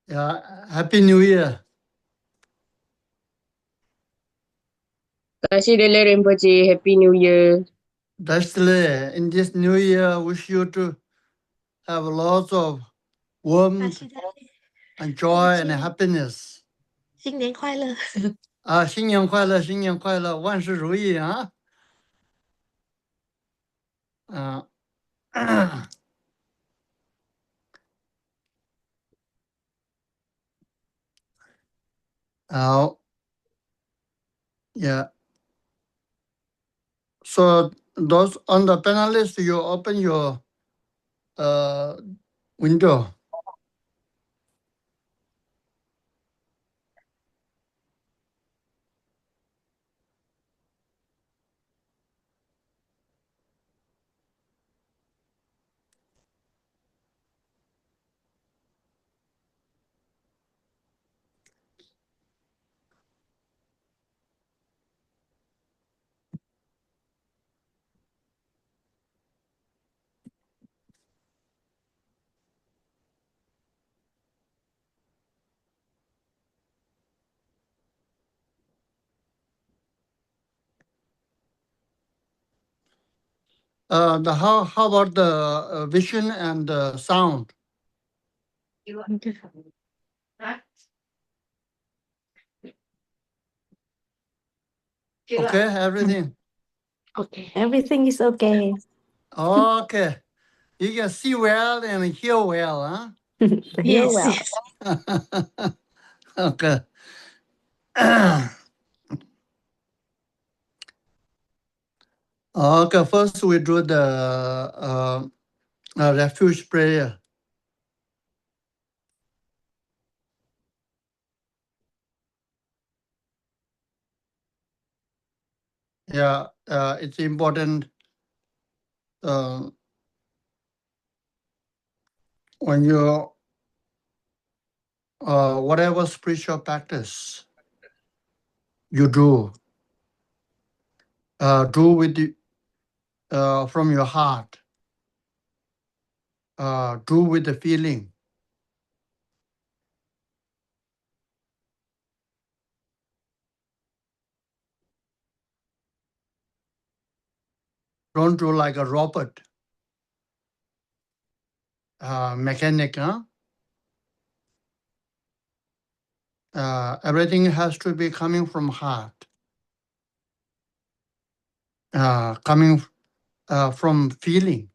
Yeah, Happy New Year. Kasih Dele Rinpoche, Happy New Year. Dashile, in this new year, wish you to have lots of warmth and joy and happiness. 新年快乐！新年快乐，新年快乐，万事如意啊！好 yeah. So those on the panelist, you open your window. How about the vision and the sound? Okay, everything. Okay, everything is okay. Okay, you can see well and hear well, huh? Hear well. Yes. Okay. Okay, first we do the refuge prayer. Yeah, it's important when you whatever spiritual practice you do with from your heart, do with the feeling. Don't do like a robot, mechanic, huh? Everything has to be coming from heart, coming from feeling.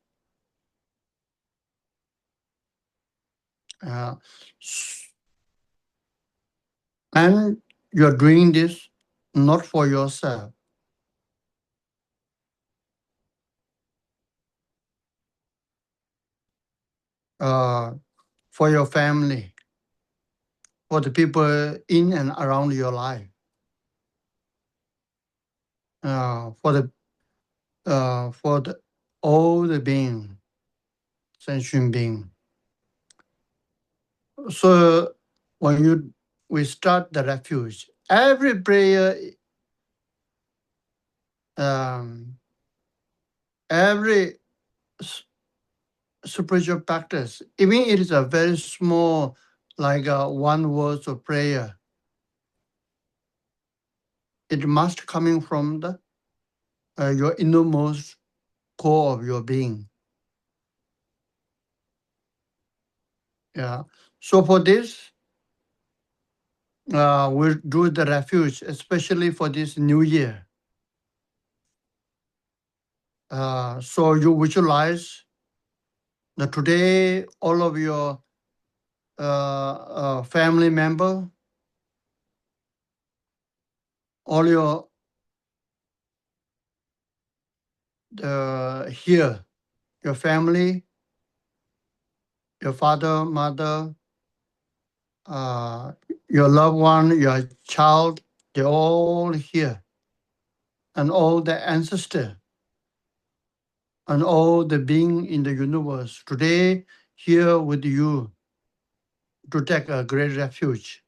And you're doing this not for yourself. For your family, for the people in and around your life, for the all the being, sentient being. So when we start the refuge, every prayer, every spiritual practice, even it is a very small, like one word of prayer, it must coming from the your innermost core of your being. Yeah. So for this, we'll do the refuge, especially for this new year. So you visualize that today all of your family member, all your here, your family, your father, mother, your loved one, your child, they're all here, and all the ancestor, and all the being in the universe today here with you to take a great refuge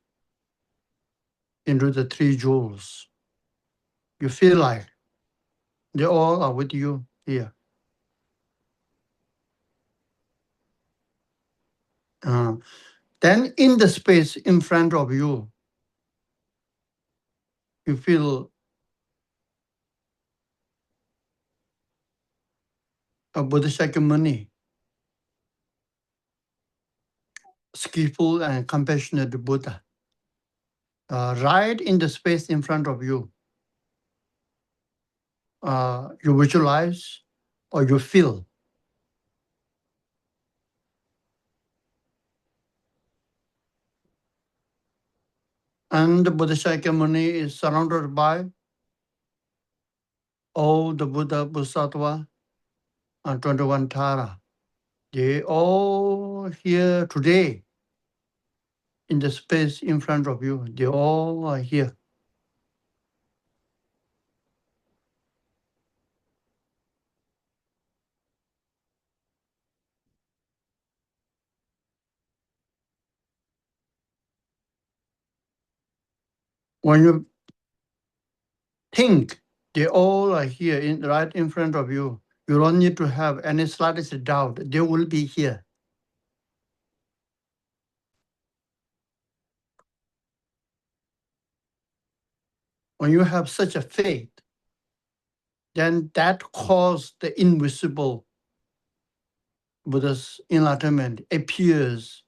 into the three jewels. You feel like they all are with you here. Then in the space in front of you, you feel a Buddha Shakyamuni, skillful and compassionate Buddha, right in the space in front of you. You visualize or you feel. And the Buddha Shakyamuni is surrounded by all the Buddha, Bodhisattva, and 21 Tara. They all here today in the space in front of you. They all are here. When you think they all are here right in front of you, you don't need to have any slightest doubt. They will be here. When you have such a faith, then that causes the invisible Buddha's enlightenment appears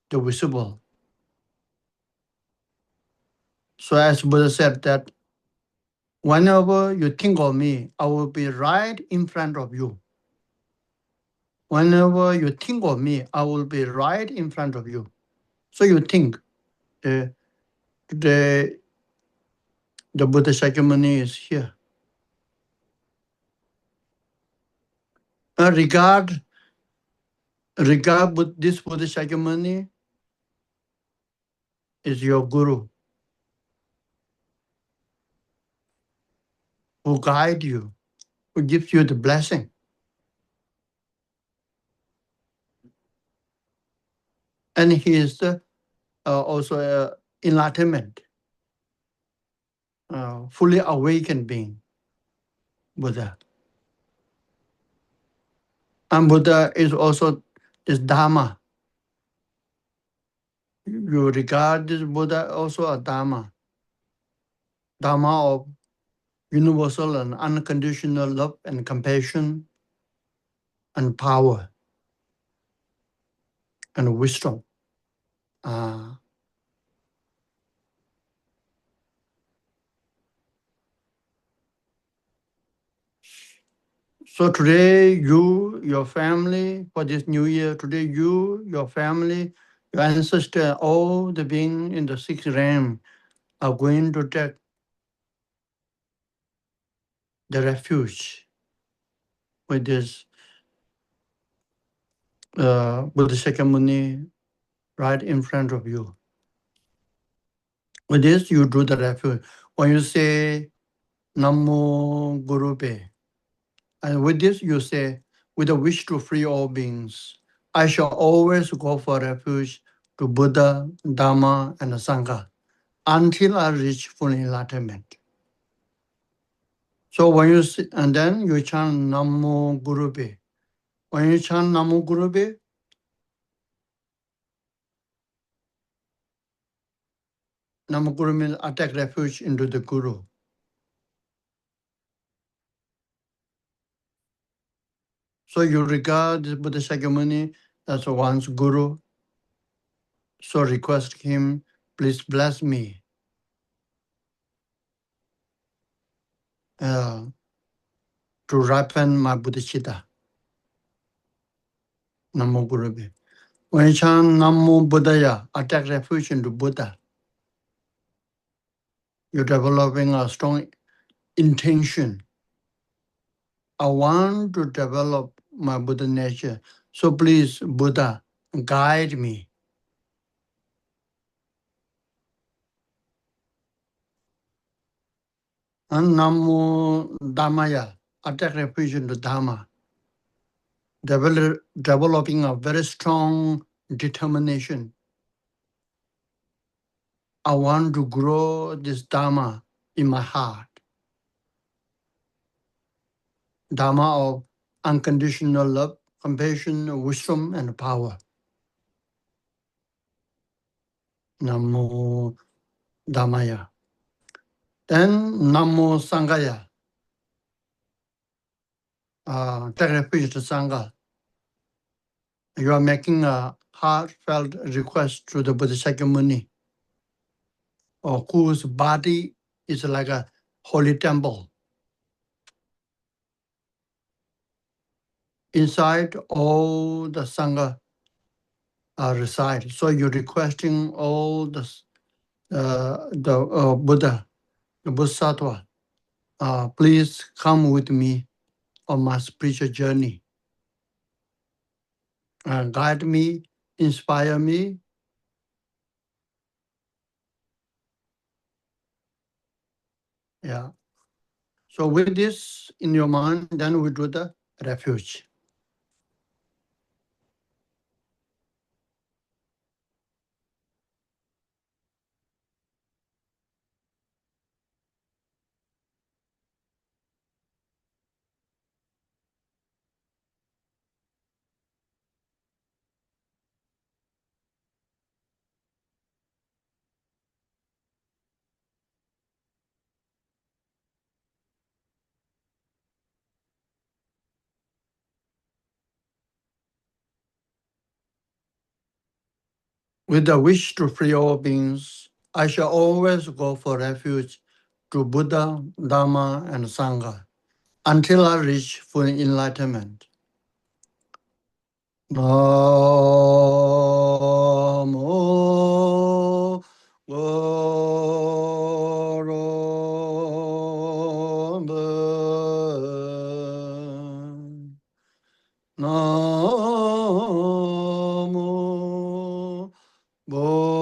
the visible. So as Buddha said that whenever you think of me, I will be right in front of you. Whenever you think of me, I will be right in front of you. So you think the Buddha Shakyamuni is here. Regard this Buddha Shakyamuni is your guru who guide you, who gives you the blessing. And he is also enlightenment, fully awakened being, Buddha. And Buddha is also this Dharma. You regard this Buddha also a Dharma. Dharma of universal and unconditional love and compassion and power and wisdom. So today, you, your family, for this new year, today you, your family, your ancestor, all the beings in the sixth realm are going to take the refuge with this Buddha Shakyamuni right in front of you. With this, you do the refuge. When you say Namo Guru Pe, and with this you say, with a wish to free all beings, I shall always go for refuge to Buddha, Dharma, and Sangha until I reach full enlightenment. So when you see, and then you chant Namo Guru Pe. When you chant Namo Guru Pe, Namo Guru means I take refuge into the Guru. So you regard the Buddha Shakyamuni as one's Guru. So request him, please bless me to ripen my Buddhicitta. Namo Guru Pe. When you chant Namo Buddhaya, I take refuge into Buddha. You're developing a strong intention. I want to develop my Buddha nature. So please, Buddha, guide me. And Namo Dhammaya, I take refuge in the Dhamma. Developing a very strong determination. I want to grow this Dhamma in my heart. Dhamma of unconditional love, compassion, wisdom, and power. Namo Dhammaya. Then Namo Sanghaya. Take refuge to Sangha. You are making a heartfelt request to the Bodhisattva Muni, or whose body is like a holy temple. Inside all the Sangha reside. So you're requesting all the Buddha, the Bodhisattva, please come with me on my spiritual journey. Guide me, inspire me. Yeah. So with this in your mind, then we do the refuge. With the wish to free all beings, I shall always go for refuge to Buddha, Dhamma, and Sangha until I reach full enlightenment. Namo Gurubhaya. Namo Bodhaya.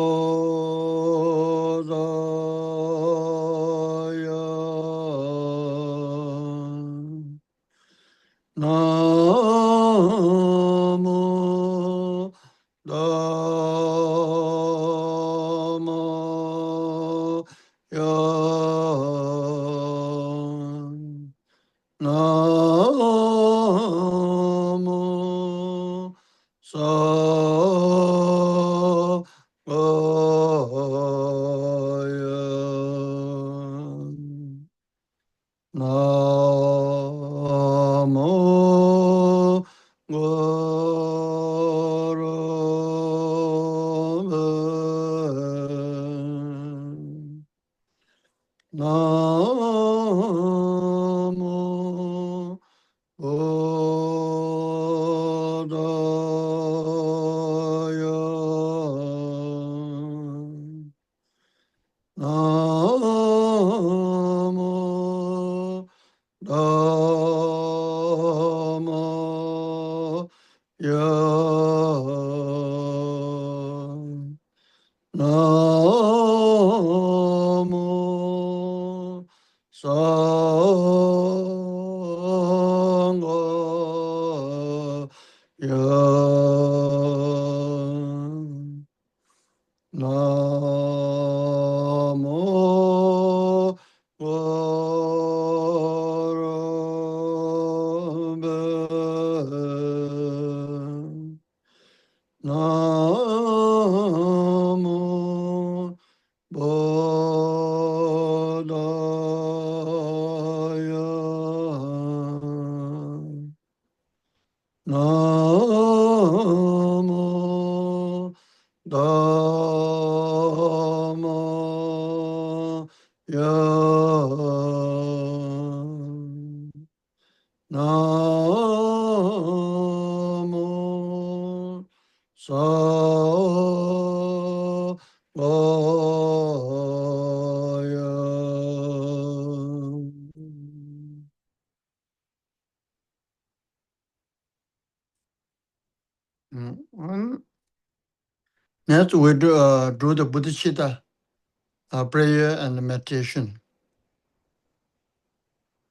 Namo Dhammaya. Namo Sanghaya. Namo Gurubhaya. Namo Bodhaya. Namo Dhammaya. Namo Sanghaya. Namo Gurubhaya. Namo Bodhaya. Namo Dhammaya. Namo Sanghaya. Next, we do the Bodhicitta prayer and meditation.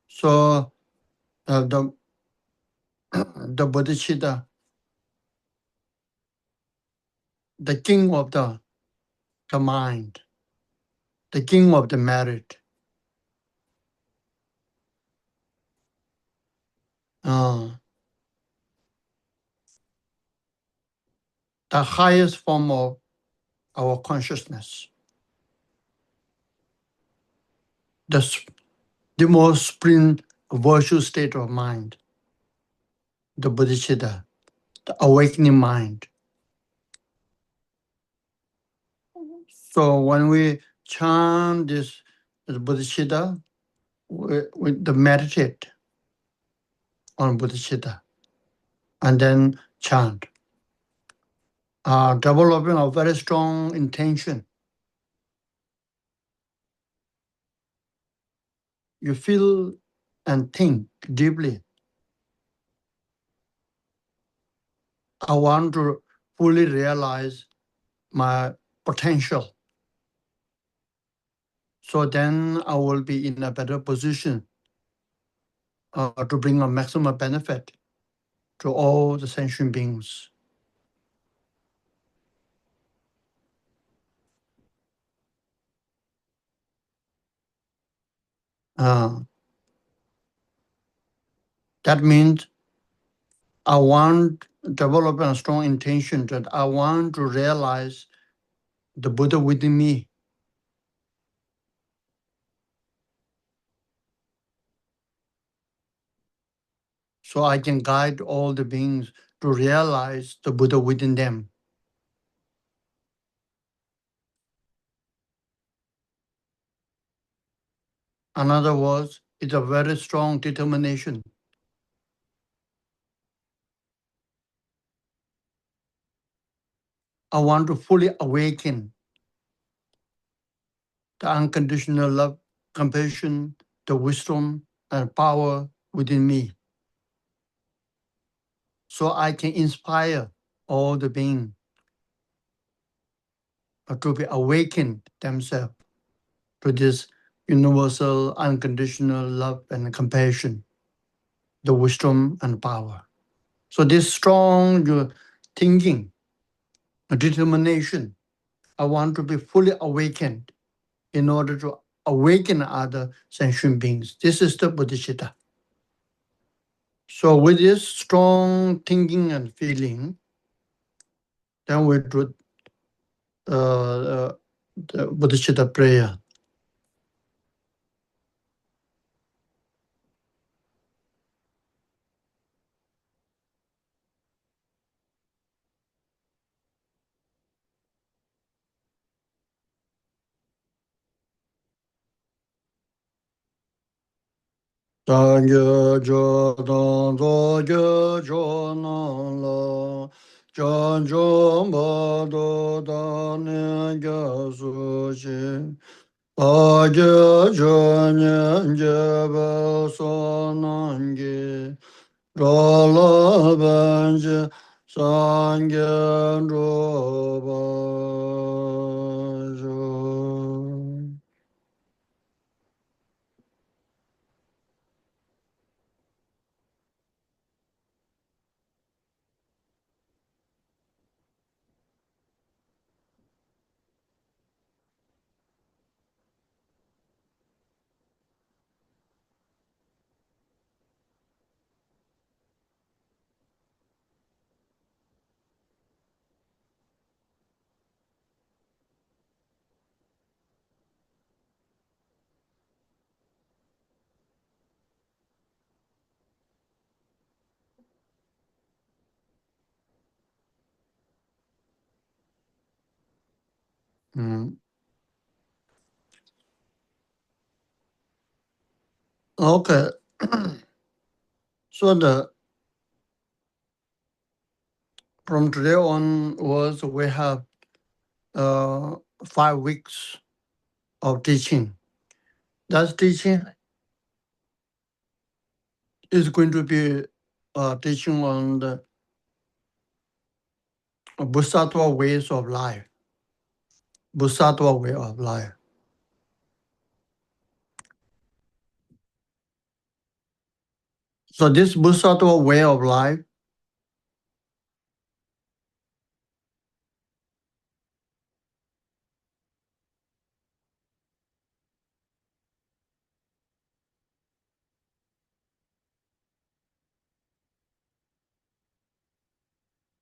So the Bodhicitta, the king of the mind, the king of the merit, the highest form of our consciousness. The most supreme virtue state of mind, the bodhicitta, the awakening mind. So when we chant this bodhicitta, we meditate on bodhicitta and then chant, developing a very strong intention. You feel and think deeply. I want to fully realize my potential. So then I will be in a better position to bring a maximum benefit to all the sentient beings. That means I want to develop a strong intention that I want to realize the Buddha within me. So I can guide all the beings to realize the Buddha within them. In other words, it's a very strong determination. I want to fully awaken the unconditional love, compassion, the wisdom, and power within me. So I can inspire all the beings to be awakened themselves to this universal, unconditional love and compassion, the wisdom and power. So this strong thinking, determination, I want to be fully awakened in order to awaken other sentient beings. This is the bodhicitta. So with this strong thinking and feeling, then we do the bodhicitta prayer. Dāngyā jōdāng dōgyā jōnāng lā, jāng bādō dāne gyā sūchī, bāgyā jōnyā jabā sōnāng gī, rōlā bāñjī sāngyā rōbā jō. Okay. So from today onwards, we have 5 weeks of teaching. That teaching is going to be teaching on the Bodhisattva ways of life. Bodhisattva way of life. So this Bodhisattva way of life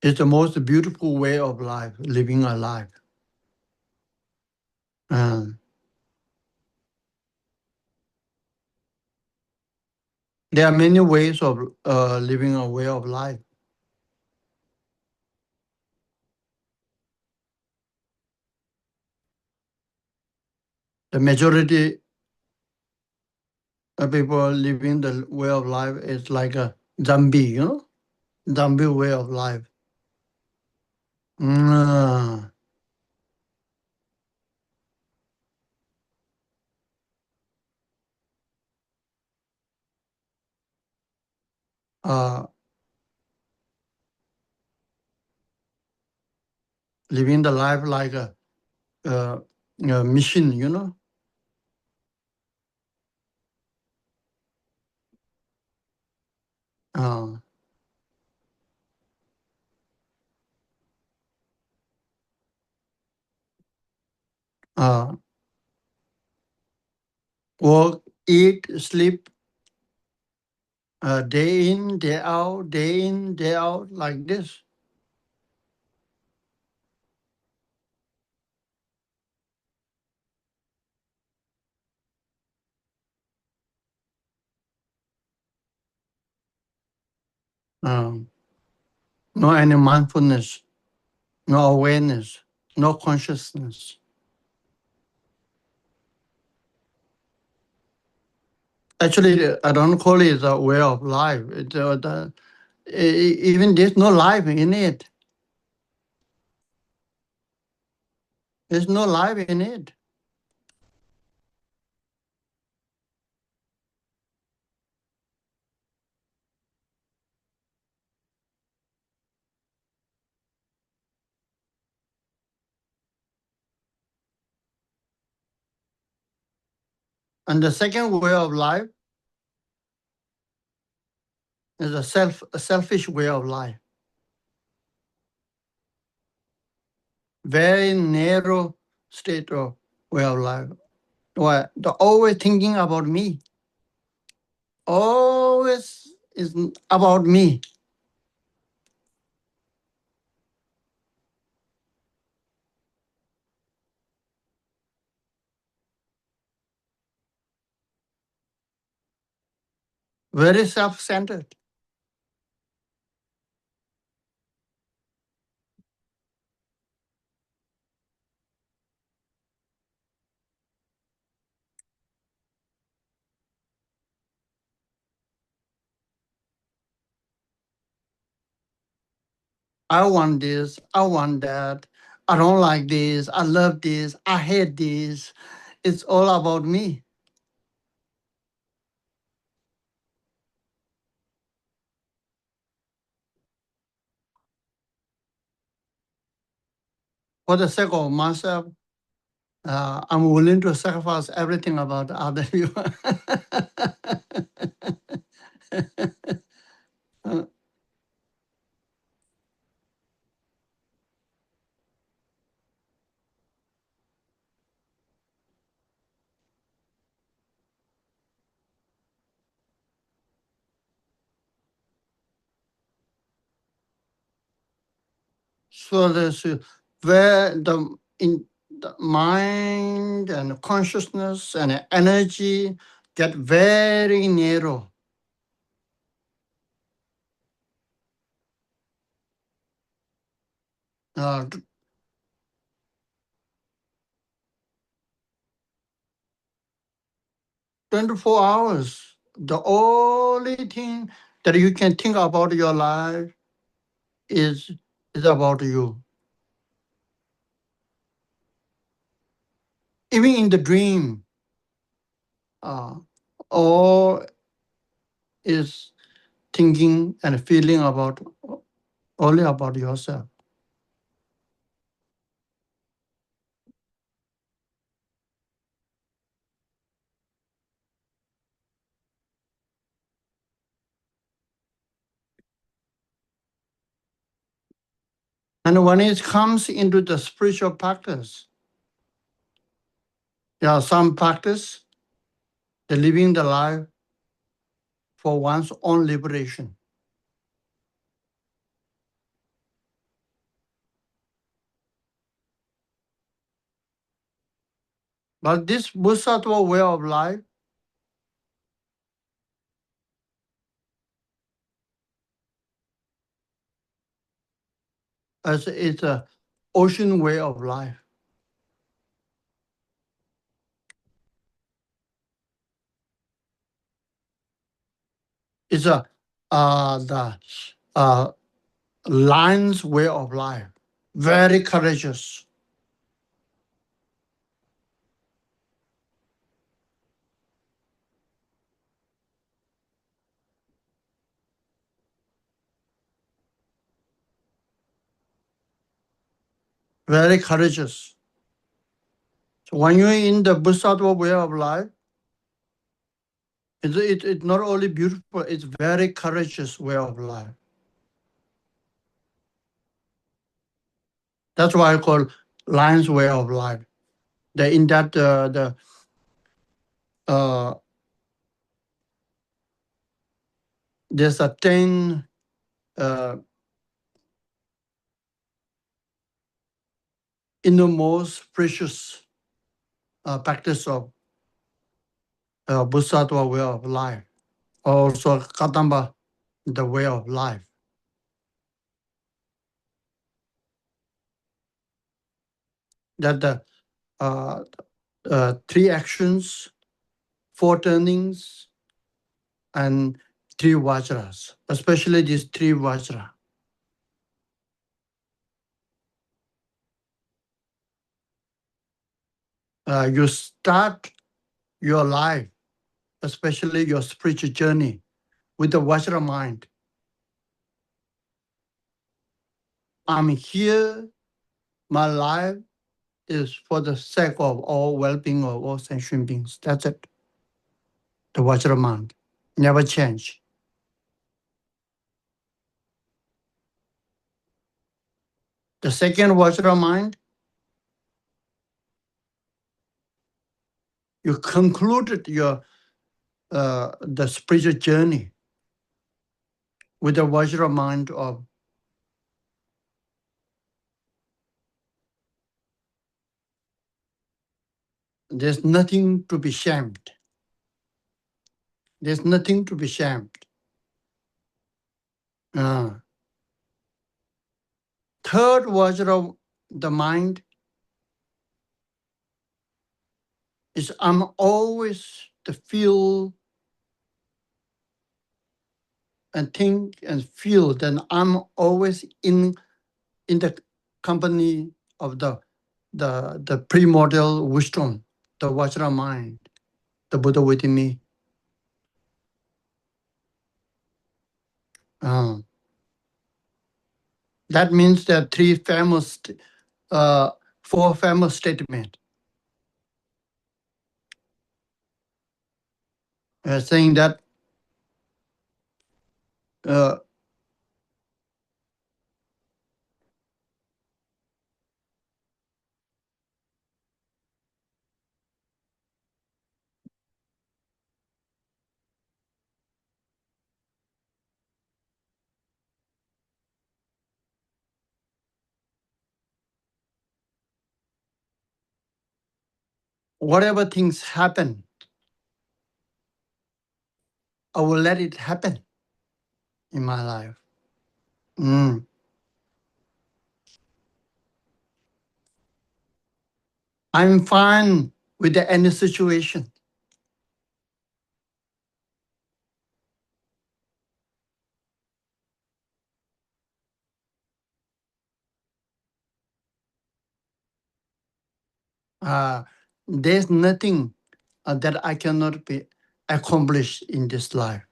is the most beautiful way of life, living a life. Uh, there are many ways of living a way of life. The majority of people living the way of life is like a zombie, zombie way of life. Mm, uh, living the life like a machine, Uh, uh, work, eat, sleep, day in, day out, day in, day out, like this. Um, no any mindfulness, no awareness, no consciousness. Actually, I don't call it a way of life. Even there's no life in it. There's no life in it. And the second way of life is a selfish way of life. Very narrow state of way of life. Why? They're always thinking about me. Always is about me. Very self-centered. I want this. I want that. I don't like this. I love this. I hate this. It's all about me. For the sake of myself, I'm willing to sacrifice everything about other people. So this where the mind and consciousness and energy get very narrow. 24 hours. The only thing that you can think about your life is about you. Even in the dream, all is thinking and feeling about only about yourself. And when it comes into the spiritual practice, there are some practice, the living the life for one's own liberation. But this Bodhisattva way of life it's a ocean way of life. It's the lion's way of life. Very courageous. Very courageous. So when you're in the Bodhisattva way of life, it's not only beautiful, it's very courageous way of life. That's why I call lion's way of life. In that there's a 10 innermost precious practice of Bodhisattva way of life. Also Katamba, the way of life. That the 3 actions, 4 turnings, and 3 vajras, especially these 3 vajra. You start your life, especially your spiritual journey, with the vajra mind. I'm here, my life is for the sake of all well-being of all sentient beings. That's it. The vajra mind. Never change. The second vajra mind, you concluded your the spiritual journey with the vajra mind of there's nothing to be shamed. There's nothing to be shamed. Third vajra of the mind is I'm always to feel and think and feel that I'm always in the company of the primordial wisdom, the vajra mind, the Buddha within me. That means there are 4 famous statements saying that whatever things happen, I will let it happen in my life. I'm fine with any situation. There's nothing that I cannot be accomplished in this life.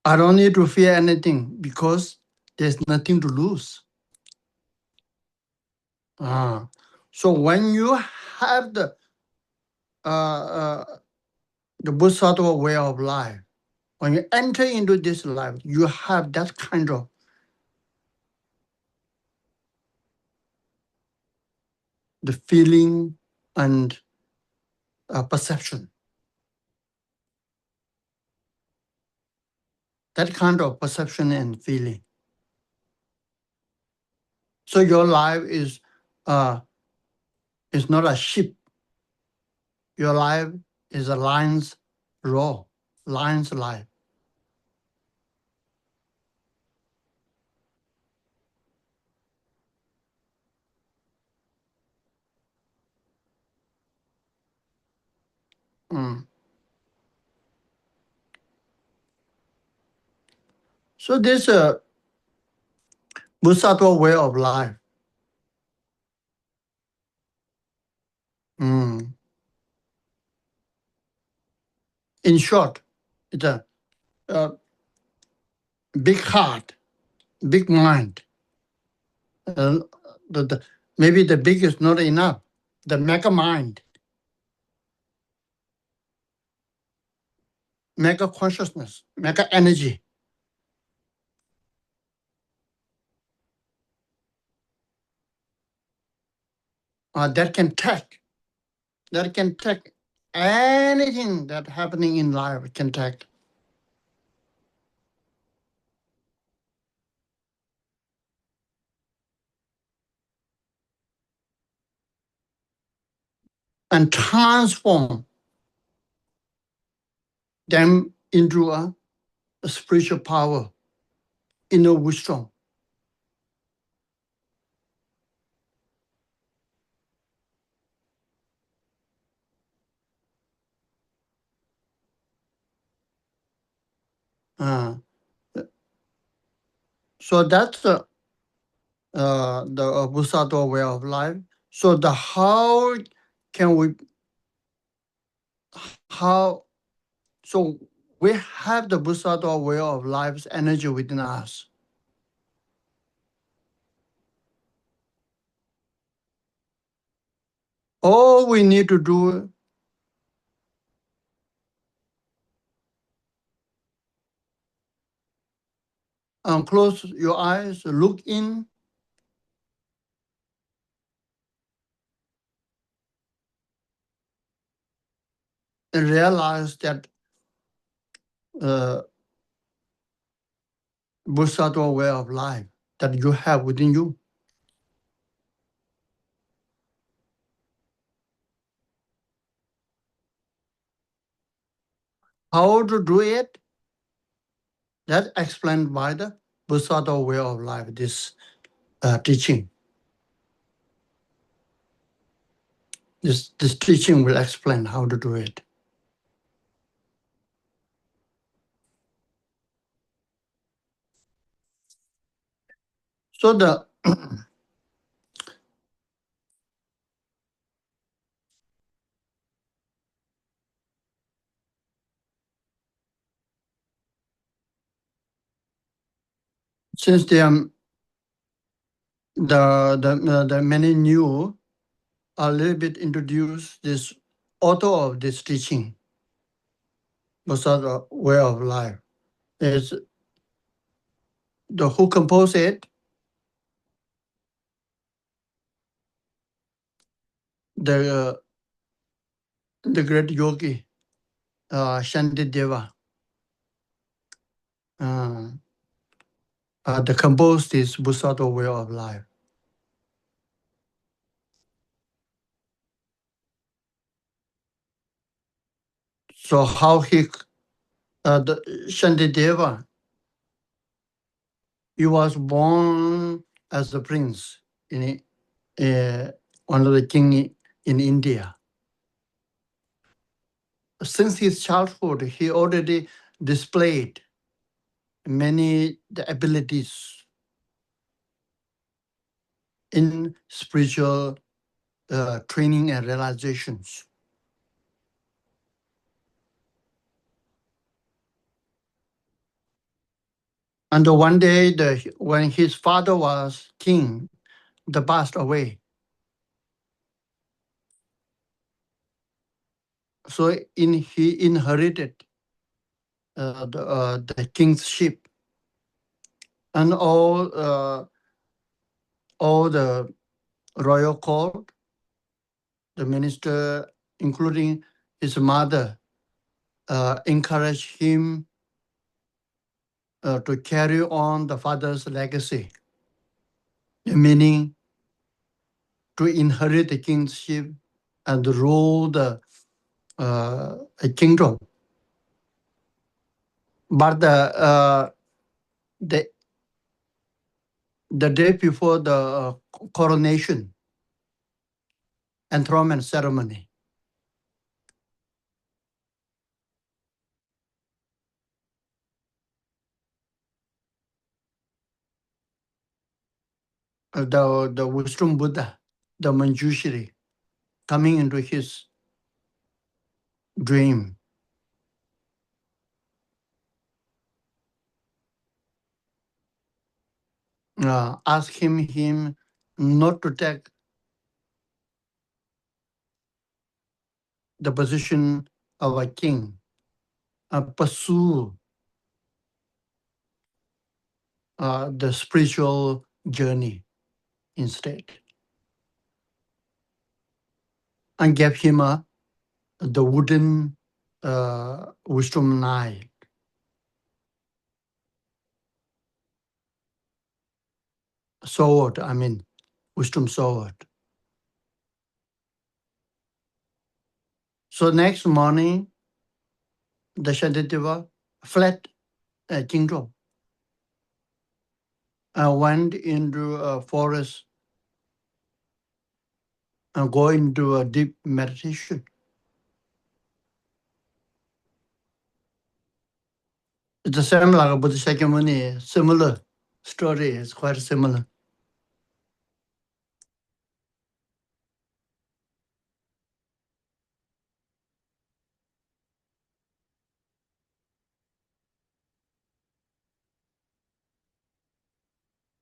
I don't need to fear anything because there's nothing to lose. So when you have the Bodhisattva way of life, when you enter into this life, you have that kind of the feeling and perception. That kind of perception and feeling. So your life is not a ship. Your life is a lion's roar, lion's life. Mm. So this Bodhisattva way of life. Mm. In short, it's a big heart, big mind. Uh, maybe the big is not enough. The mega mind, mega consciousness, mega energy that can take anything that happening in life can take. And transform them into a spiritual power, inner wisdom. So that's the Bodhisattva way of life. So how can we so we have the Bodhisattva way of life's energy within us. All we need to do close your eyes, look in, and realize that Bodhisattva way of life that you have within you. How to do it? That's explained by the Bodhisattva way of life, this teaching. This teaching will explain how to do it. So since the many new a little bit introduce this author of this teaching, Bodhisattva way of life. Is the who composed it? The great yogi, Shantideva. The composed this Bodhisattva way of life. So how the Shantideva, he was born as a prince in one of the king in India. Since his childhood, he already displayed many the abilities in spiritual training and realizations. And one day, when his father was king, the passed away. So he inherited the kingship and all the royal court, the minister, including his mother, encouraged him to carry on the father's legacy. meaning to inherit the kingship and rule the a kingdom. But the day before the coronation, enthronement ceremony, the wisdom Buddha, the Manjushri, coming into his dream, asking him not to take the position of a king, pursue the spiritual journey instead, and gave him the wooden wisdom knife, sword, wisdom sword. So next morning, the Shantideva fled kingdom and went into a forest and go into a deep meditation. It's the same like Bodhisattva'S, similar story, it's quite similar.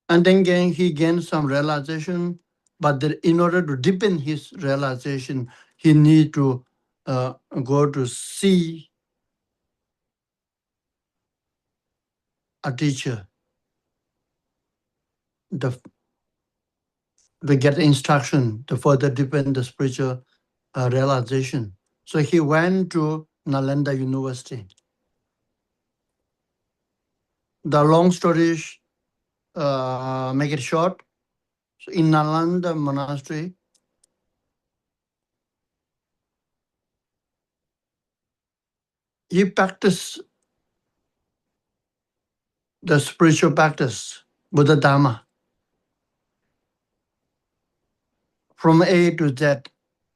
And then he gained some realization, but in order to deepen his realization, he need to go to see a teacher, to get instruction to further deepen the spiritual realization. So he went to Nalanda University. The long story, make it short. So in Nalanda monastery, he practiced the spiritual practice, Buddha Dharma, from A to Z.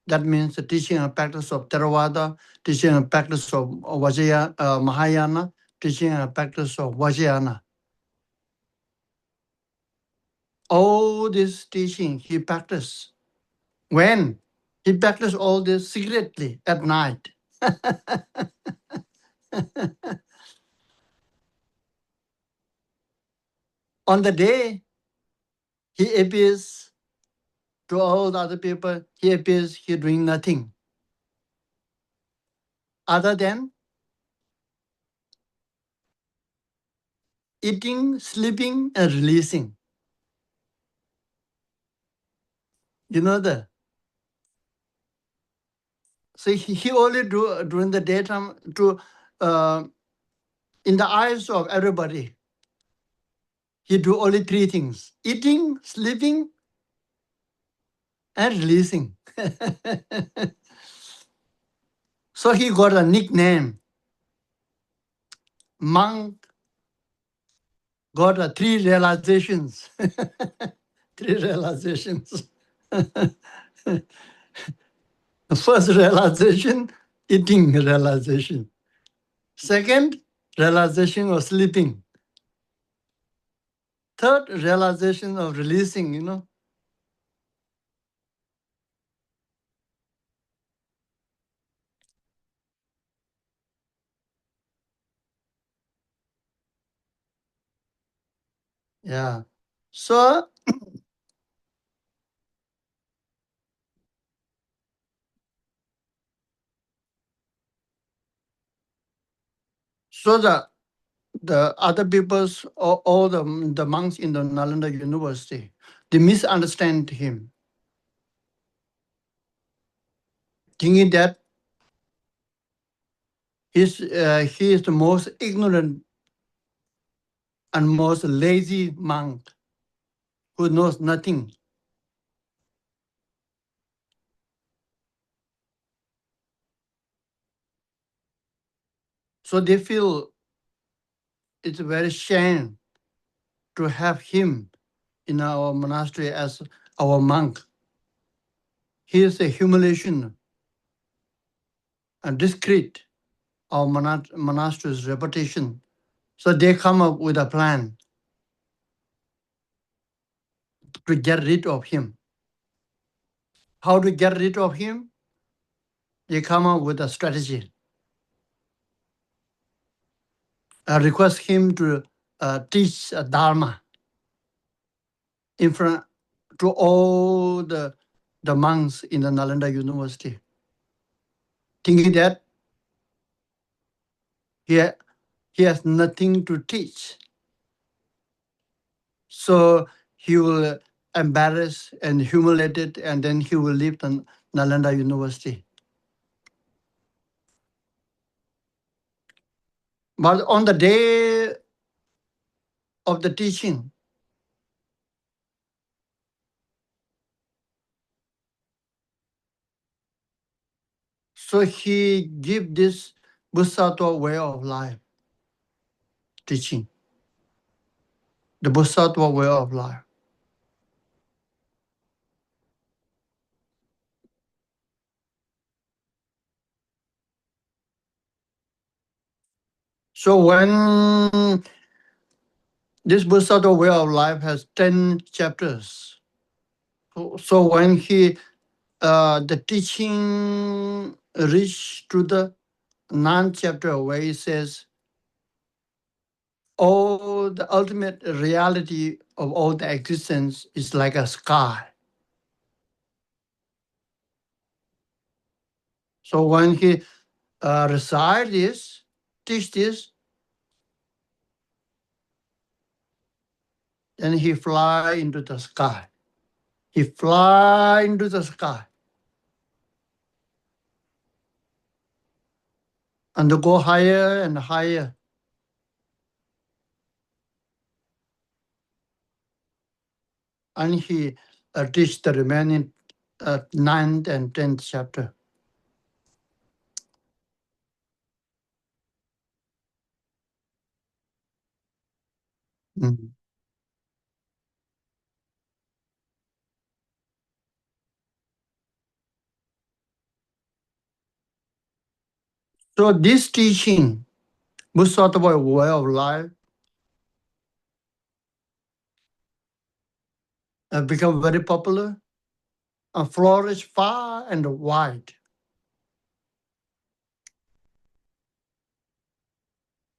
That means the teaching and practice of Theravada, teaching and practice of Mahayana, teaching and practice of Vajrayana. All this teaching he practiced. When? He practiced all this secretly at night. On the day, he appears to all the other people, he appears he doing nothing other than eating, sleeping, and releasing. You know that? So he only do during the daytime to, in the eyes of everybody, he do only three things: eating, sleeping, and releasing. So he got a nickname. Monk got three realizations. Three realizations. First realization, eating realization. Second, realization of sleeping. Third, realization of releasing, Yeah. So the other people's, all the monks in the Nalanda University, they misunderstand him, thinking that he is the most ignorant and most lazy monk who knows nothing. So they feel it's very shame to have him in our monastery as our monk. He is a humiliation and discredit our monastery's reputation. So they come up with a plan to get rid of him. How to get rid of him? They come up with a strategy. Request him to teach Dharma in front to all the monks in the Nalanda University, thinking that he has nothing to teach. So he will embarrass and humiliate it, and then he will leave the Nalanda University. But on the day of the teaching, so he give this Bodhisattva way of life teaching, the Bodhisattva way of life. So when this Bodhisattva way of life has 10 chapters, so when the teaching reached to the 9th chapter where he says, all the ultimate reality of all the existence is like a sky. So when he recite this, teach this, then he fly into the sky. He fly into the sky and to go higher and higher. And he teach the remaining 9th and 10th chapter. Mm. So this teaching, Bodhisattva way of life, have become very popular and flourish far and wide.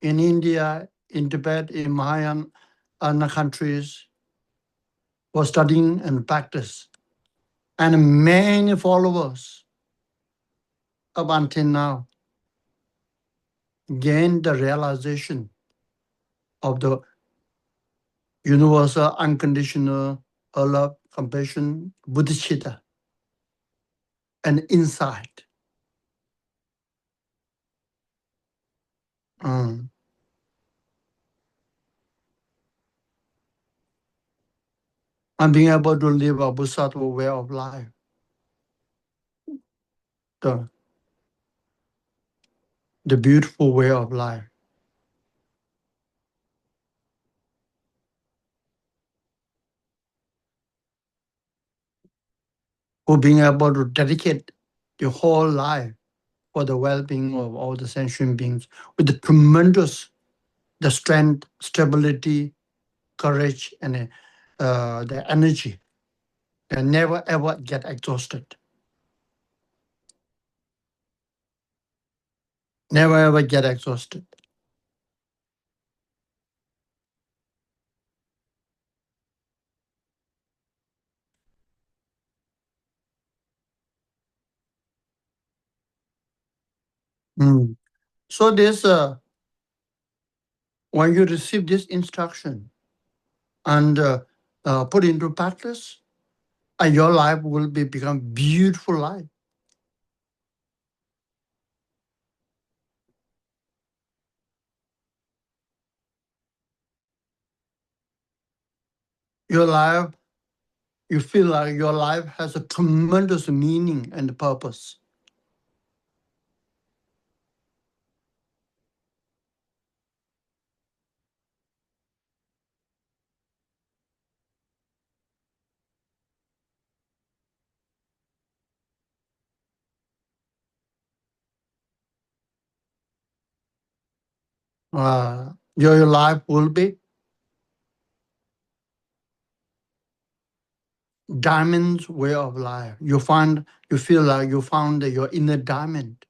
In India, in Tibet, in Mahayan countries, for studying and practice. And many followers up until now gained the realization of the universal, unconditional love, compassion, bodhicitta, and insight. Mm. And being able to live a bodhisattva way of life. The beautiful way of life. Who being able to dedicate your whole life for the well-being of all the sentient beings with the tremendous, the strength, stability, courage, and the energy. They never ever get exhausted. Never ever get exhausted. Mm. So this, when you receive this instruction and put into practice, your life will become beautiful life. Your life you feel like your life has a tremendous meaning and purpose. Your life will be diamond's way of life. You feel like you found your inner diamond.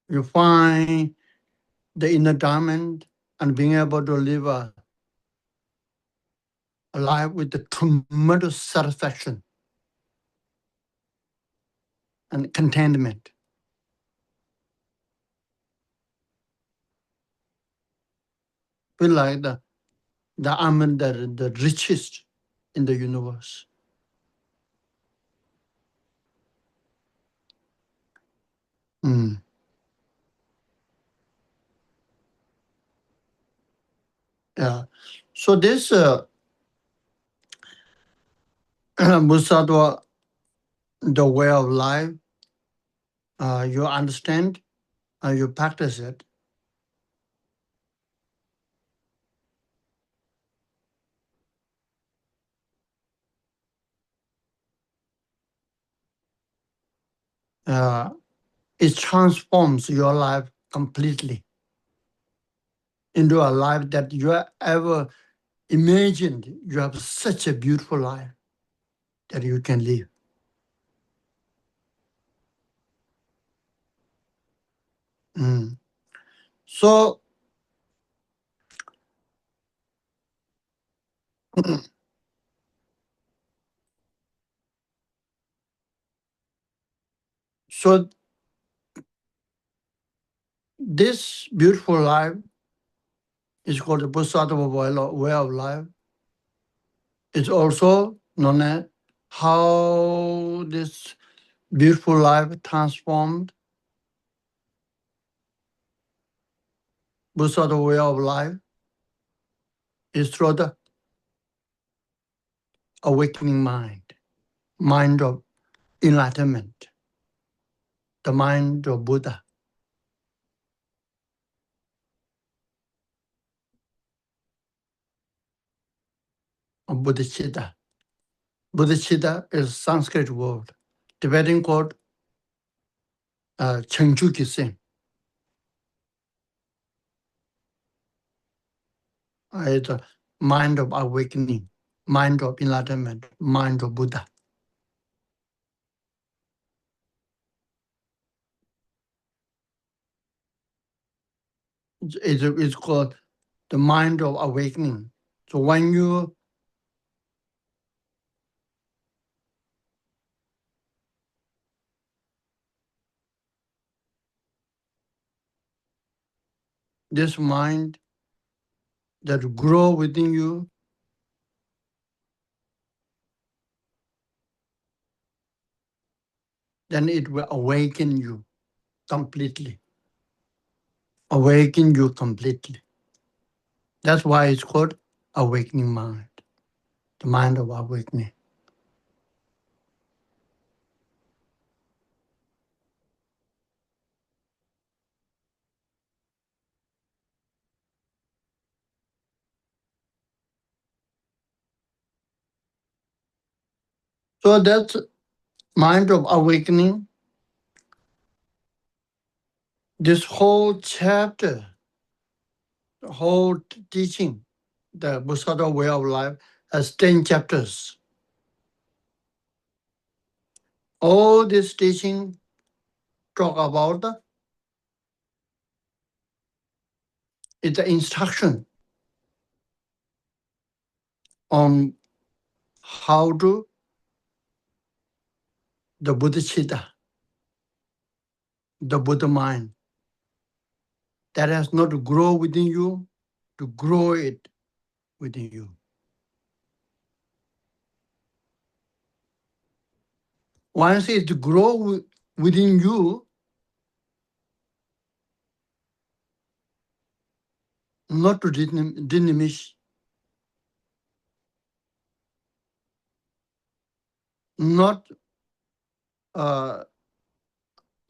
You find the inner diamond and being able to live a life with the tremendous satisfaction and contentment. Feel like the diamond that is the richest in the universe. Yeah. So this Bodhisattva, the way of life, you understand, you practice it. It transforms your life completely into a life that you ever imagined. You have such a beautiful life that you can live. So, so this beautiful life is called the Bodhisattva way of life. It's also known as how this beautiful life transformed Bodhisattva way of life is through the awakening mind of enlightenment, the mind of Buddha, of Bodhicitta. Bodhicitta is a Sanskrit word. Tibetan called Chengchu Kising. It's a mind of awakening, mind of enlightenment, mind of Buddha. It's called the mind of awakening. So when you this mind that grow within you, then it will awaken you completely. Awaken you completely. That's why it's called awakening mind, the mind of awakening. So that's mind of awakening. This whole chapter, the whole teaching, the Bodhisattva way of life, has 10 chapters. All this teaching talk about is the instruction on how to the Bodhicitta, the Buddha mind, that has not to grow within you, to grow it within you. Once it grow within you, not to diminish, not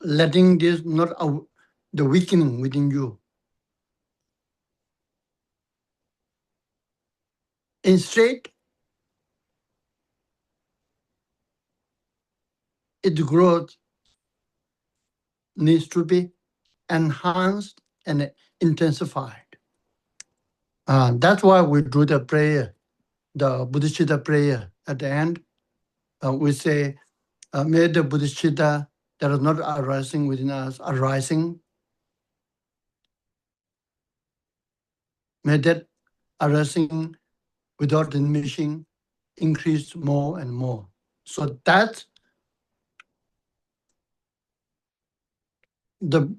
letting this, not the weakening within you. Instead, its growth needs to be enhanced and intensified. That's why we do the prayer, the Bodhisattva prayer. At the end, we say, may the Bodhisattva that is not arising within us arising. May that arising without diminishing increase more and more. So that the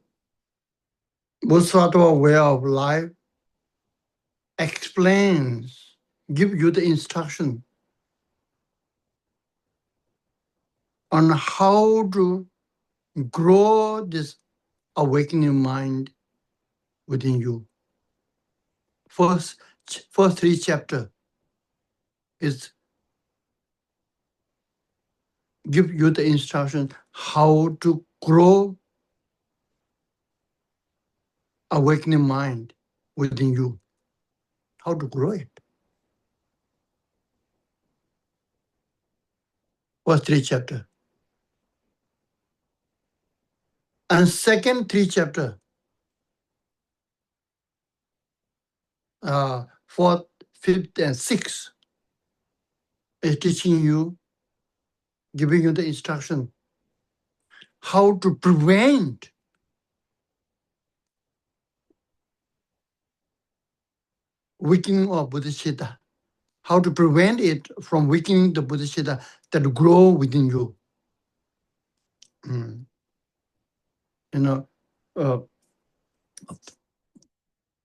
Bodhisattva way of life explains, give you the instruction on how to grow this awakening mind within you. First 3 chapters is give you the instruction how to grow awakening mind within you, how to grow it. First 3 chapters. And second 3 chapters, 4th, 5th, and 6th is teaching you, giving you the instruction how to prevent weakening of Bodhisattva, how to prevent it from weakening the Bodhisattva that grow within you. You know, 4th,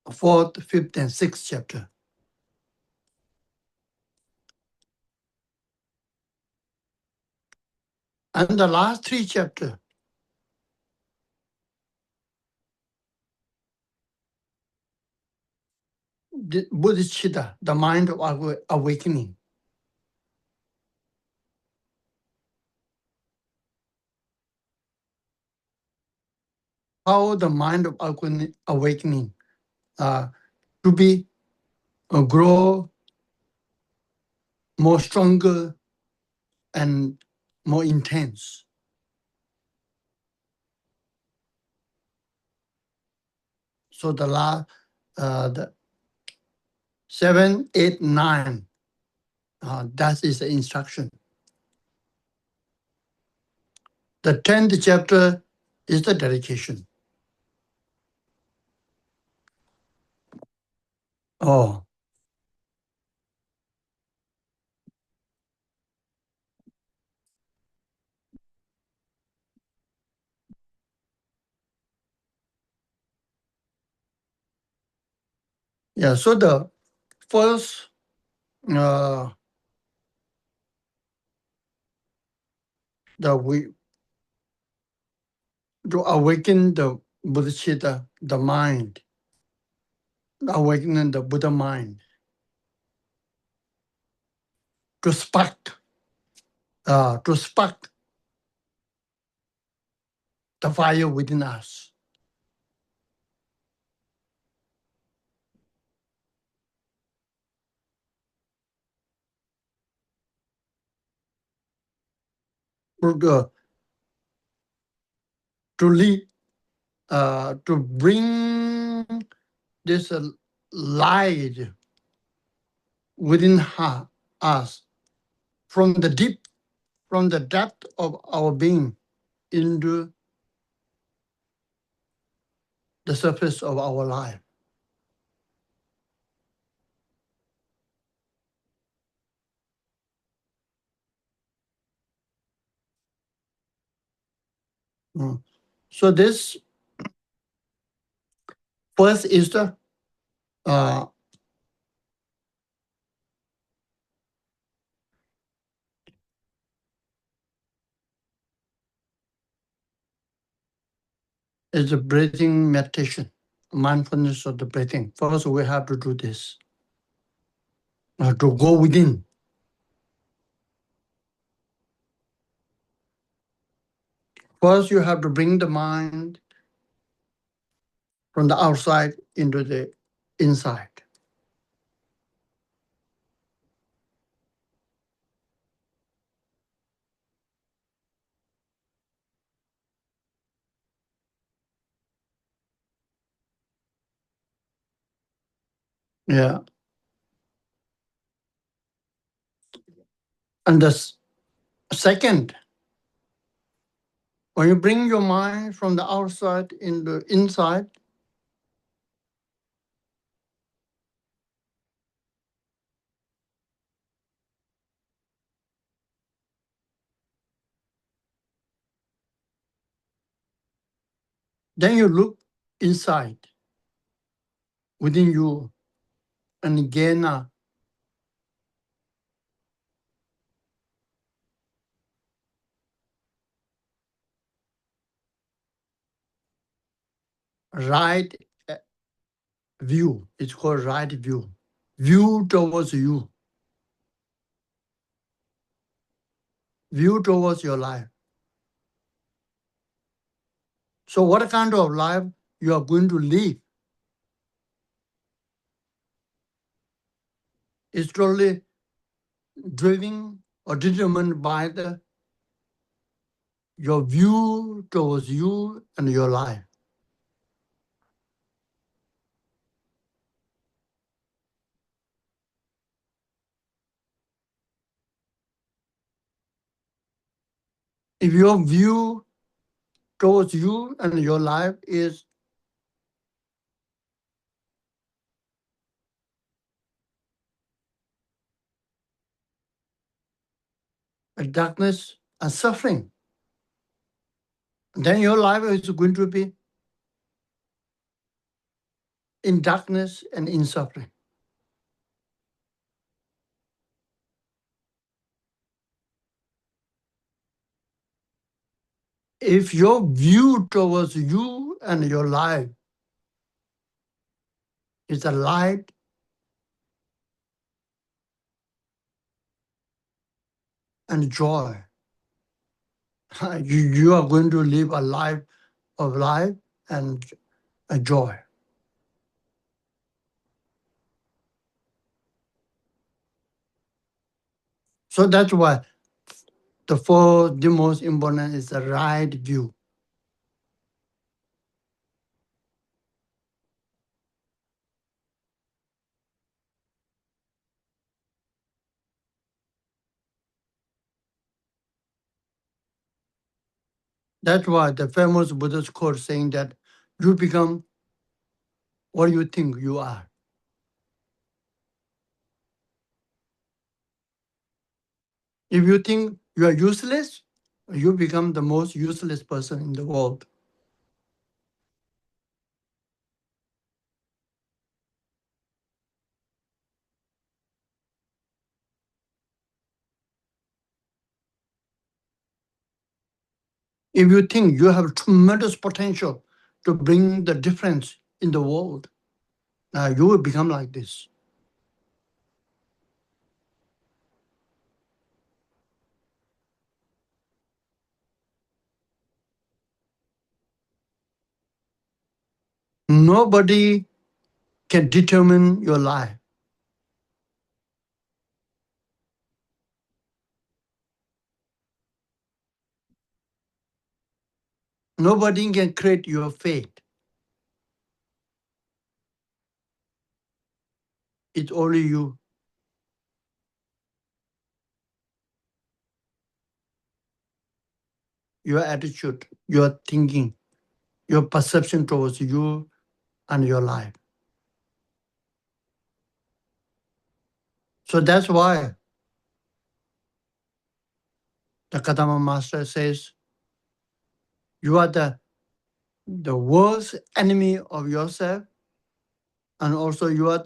5th, and 6th chapter. And the last 3 chapters, the Bodhisattva, the mind of awakening. How the mind of awakening to be grow more stronger and more intense. So the 7, 8, 9, that is the instruction. The 10th chapter is the dedication. Oh. Yeah, so the first to awaken the Bodhisattva, the mind, awakening the Buddha mind, to spark the fire within us. To lead, to bring this light within us from the depth of our being into the surface of our life. So this first is the breathing meditation. mindfulness of the breathing. First, we have to do this. To go within. First, you have to bring the mind from the outside into the inside. Yeah. And the second, when you bring your mind from the outside into inside, then you look inside within you and gain a right view. It's called right view. View towards you. View towards your life. So what kind of life you are going to live is totally driven or determined by your view towards you and your life. If your view towards you and your life is darkness and suffering, then your life is going to be in darkness and in suffering. If your view towards you and your life is a light and joy, you are going to live a life of life and a joy. So that's why the most important is the right view. That's why the famous Buddhist quote saying that you become what you think you are. If you think you are useless, you become the most useless person in the world. If you think you have tremendous potential to bring the difference in the world, you will become like this. Nobody can determine your life. Nobody can create your fate. It's only you. Your attitude, your thinking, your perception towards you and your life. So that's why the Kadama Master says, you are the worst enemy of yourself, and also you are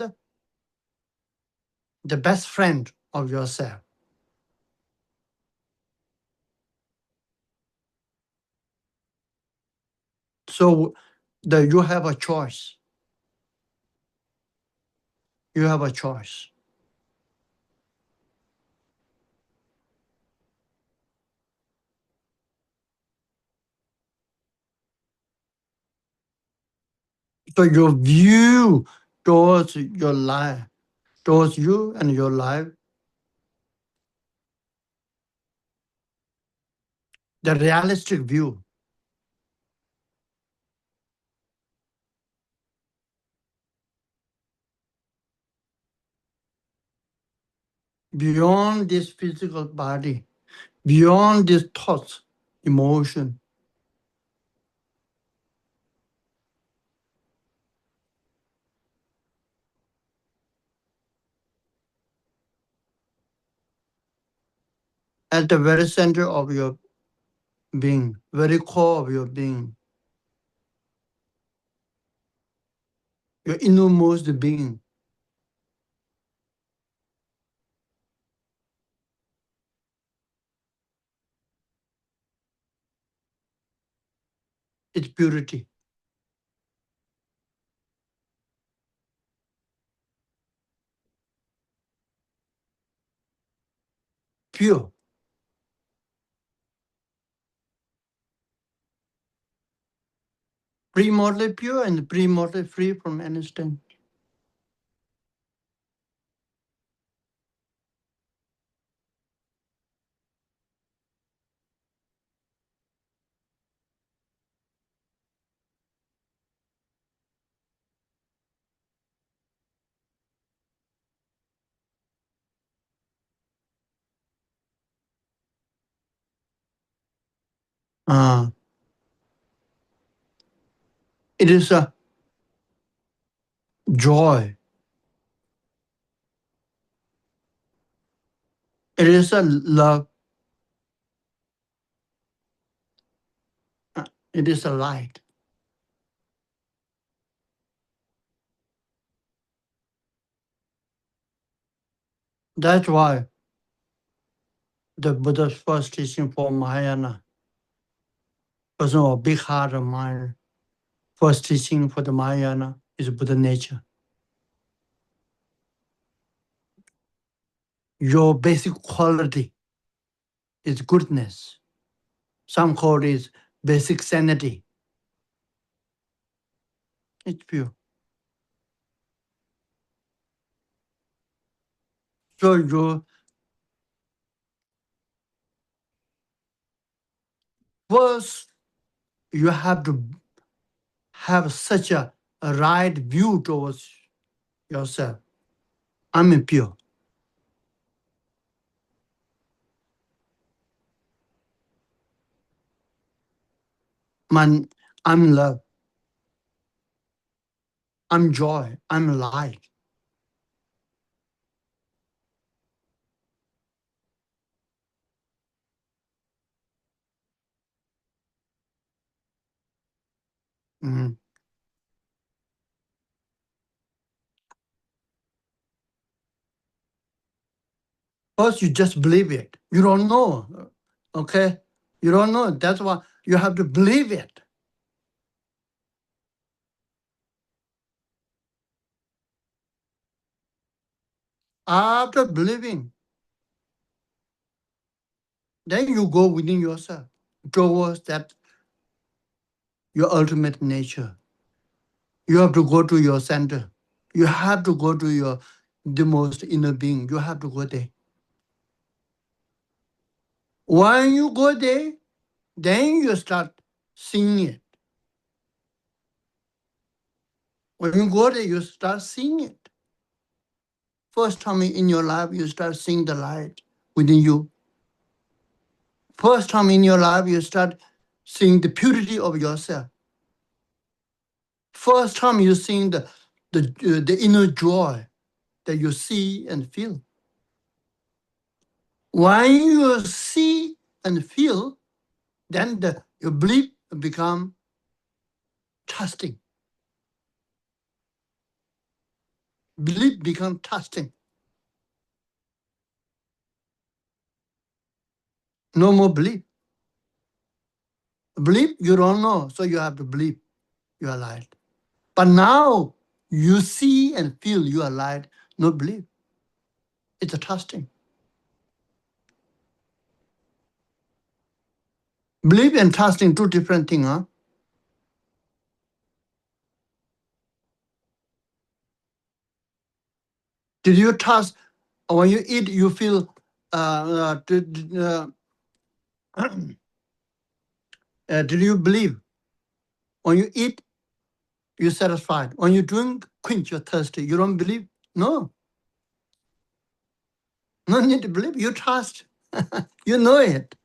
the best friend of yourself. So you have a choice. You have a choice. So your view towards your life, towards you and your life, the realistic view, beyond this physical body, beyond these thoughts, emotion, at the very center of your being, very core of your being, your innermost being, it's purity. Pure. Pre-mortally pure and pre-mortally free from any stain. It is a joy. It is a love. It is a light. That's why the Buddha's first teaching for Mahayana, person of big heart and mind, first teaching for the Mahayana is Buddha nature. Your basic quality is goodness. Some call it basic sanity. It's pure. So you first you have to have such a right view towards yourself. I'm pure. Man, I'm love. I'm joy. I'm light. Mm. First, you just believe it. You don't know. Okay? You don't know. That's why you have to believe it. After believing, then you go within yourself towards that your ultimate nature. You have to go to your center. You have to go to your the most inner being. You have to go there. When you go there, then you start seeing it. When you go there, you start seeing it. First time in your life, you start seeing the light within you. First time in your life, you start seeing the purity of yourself. First time you seeing the inner joy that you see and feel. When you see and feel, then your belief become trusting. Belief become trusting. No more belief. Belief, you don't know, so you have to believe you are light. But now you see and feel you are light, no belief. It's a testing. Belief and testing, two different things, huh? Did you test when you eat? You feel did you believe when you eat? You're satisfied. When you drink, quench your thirst. You don't believe? No. No need to believe. You trust. You know it.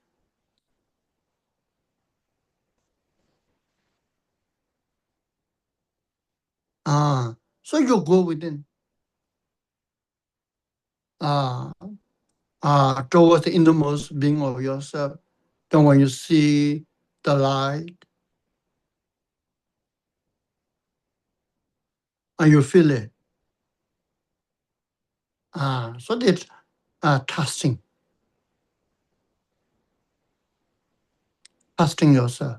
So you go within. Towards the innermost being of yourself. Then when you see the light and you feel it. So that's testing yourself.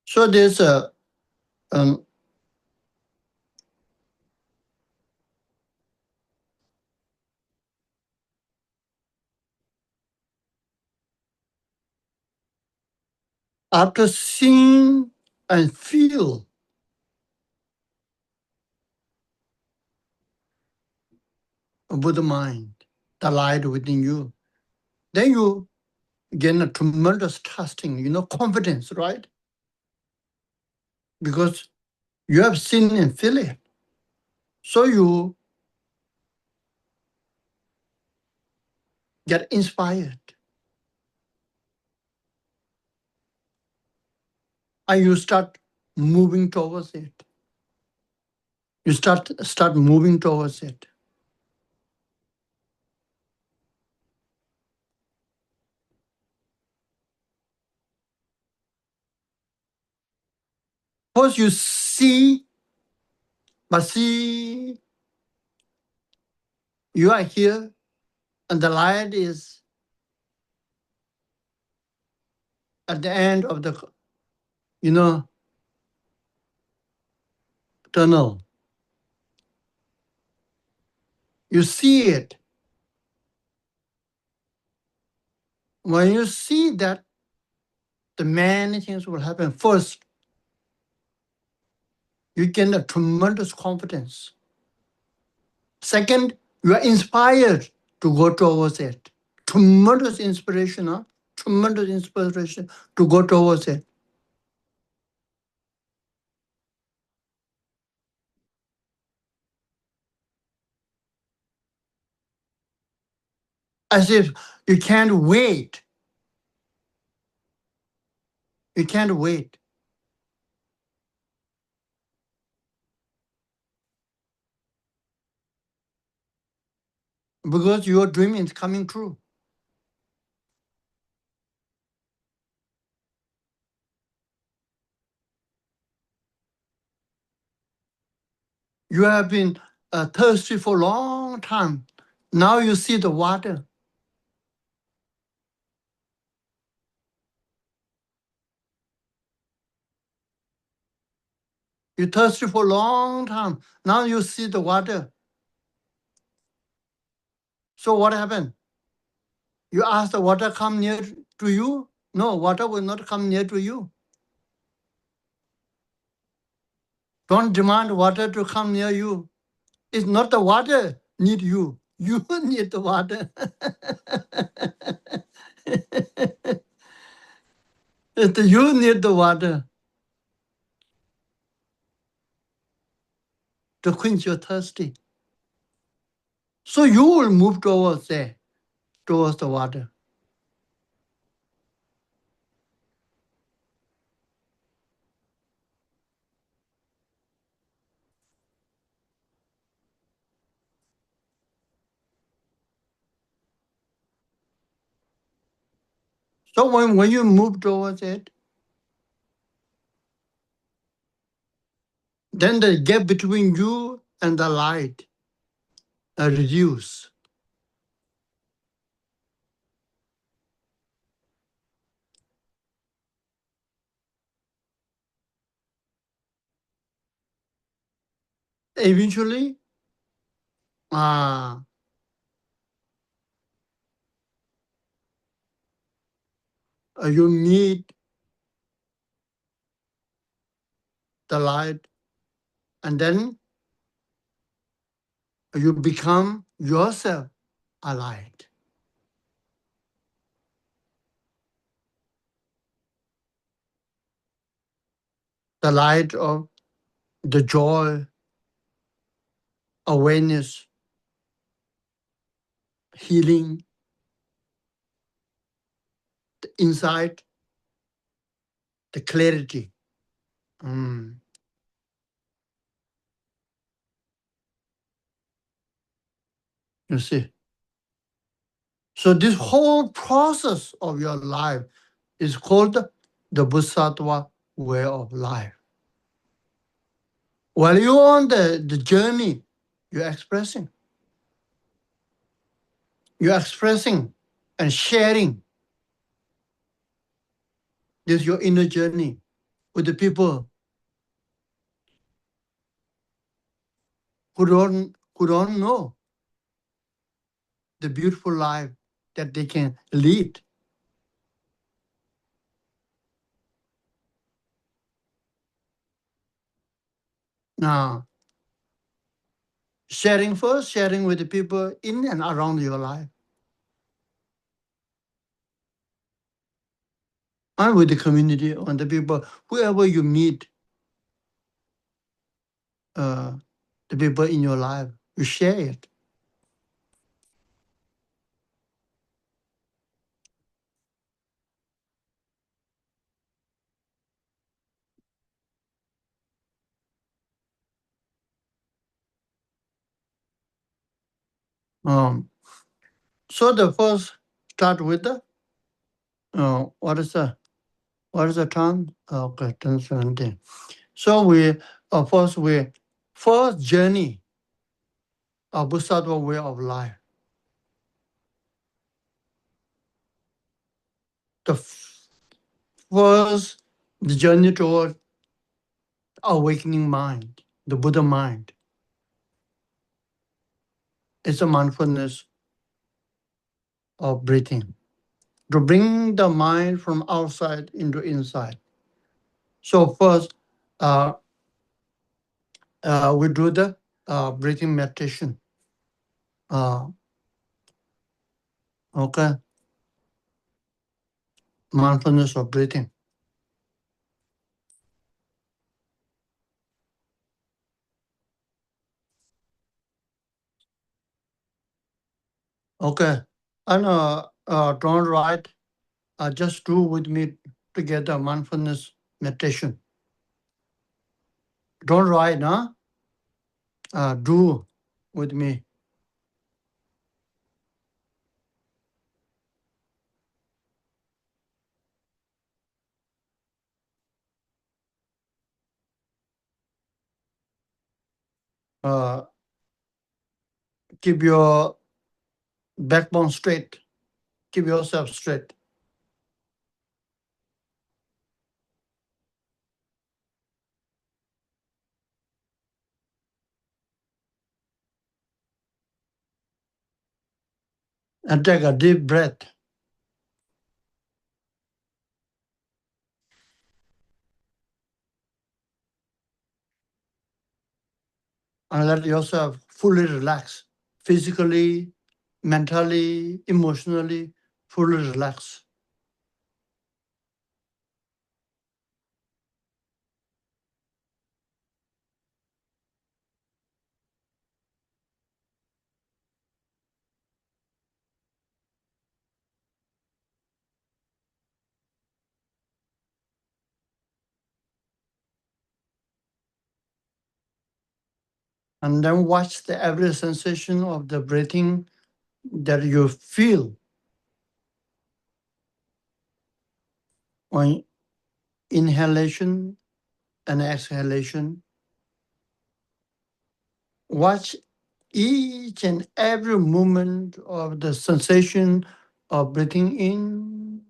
So there's after seeing and feel with the mind, the light within you, then you gain a tremendous testing, confidence, right? Because you have seen and feel it. So you get inspired. And you start moving towards it. You start moving towards it. First you see, but see you are here and the light is at the end of the, tunnel. You see it. When you see that, the many things will happen. First, you gain a tremendous confidence. Second, you are inspired to go towards it. Tremendous inspiration, huh? Tremendous inspiration to go towards it. As if you can't wait. You can't wait. Because your dream is coming true. You have been thirsty for a long time. Now you see the water. You're thirsty for a long time. Now you see the water. So what happened? You ask the water come near to you? No, water will not come near to you. Don't demand water to come near you. It's not the water need you. You need the water. You need the water to quench your thirsty. So you will move towards there, towards the water. So when you move towards it, then the gap between you and the light reduce. Eventually, you meet the light, and then you become yourself a light. The light of the joy, awareness, healing, the insight, the clarity. You see. So this whole process of your life is called the Bodhisattva way of life. While you're on the journey, you're expressing. You're expressing and sharing this your inner journey with the people who don't know the beautiful life that they can lead. Now, sharing first, sharing with the people in and around your life, and with the community and the people, whoever you meet, the people in your life, you share it. So the first start with the what is the term? Okay, 10:17. So we first journey of Bodhisattva way of life. The journey toward awakening mind, the Buddha mind. It's a mindfulness of breathing, to bring the mind from outside into inside. So first, we do the breathing meditation. Okay, mindfulness of breathing. Okay, and don't write. Just do with me together mindfulness meditation. Don't write, huh? Do with me. Keep your backbone straight. Keep yourself straight. And take a deep breath. And let yourself fully relax. Physically, mentally, emotionally, fully relax. And then watch the every sensation of the breathing that you feel on inhalation and exhalation. Watch each and every moment of the sensation of breathing in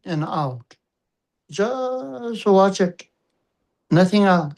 and out. Just watch it, nothing else.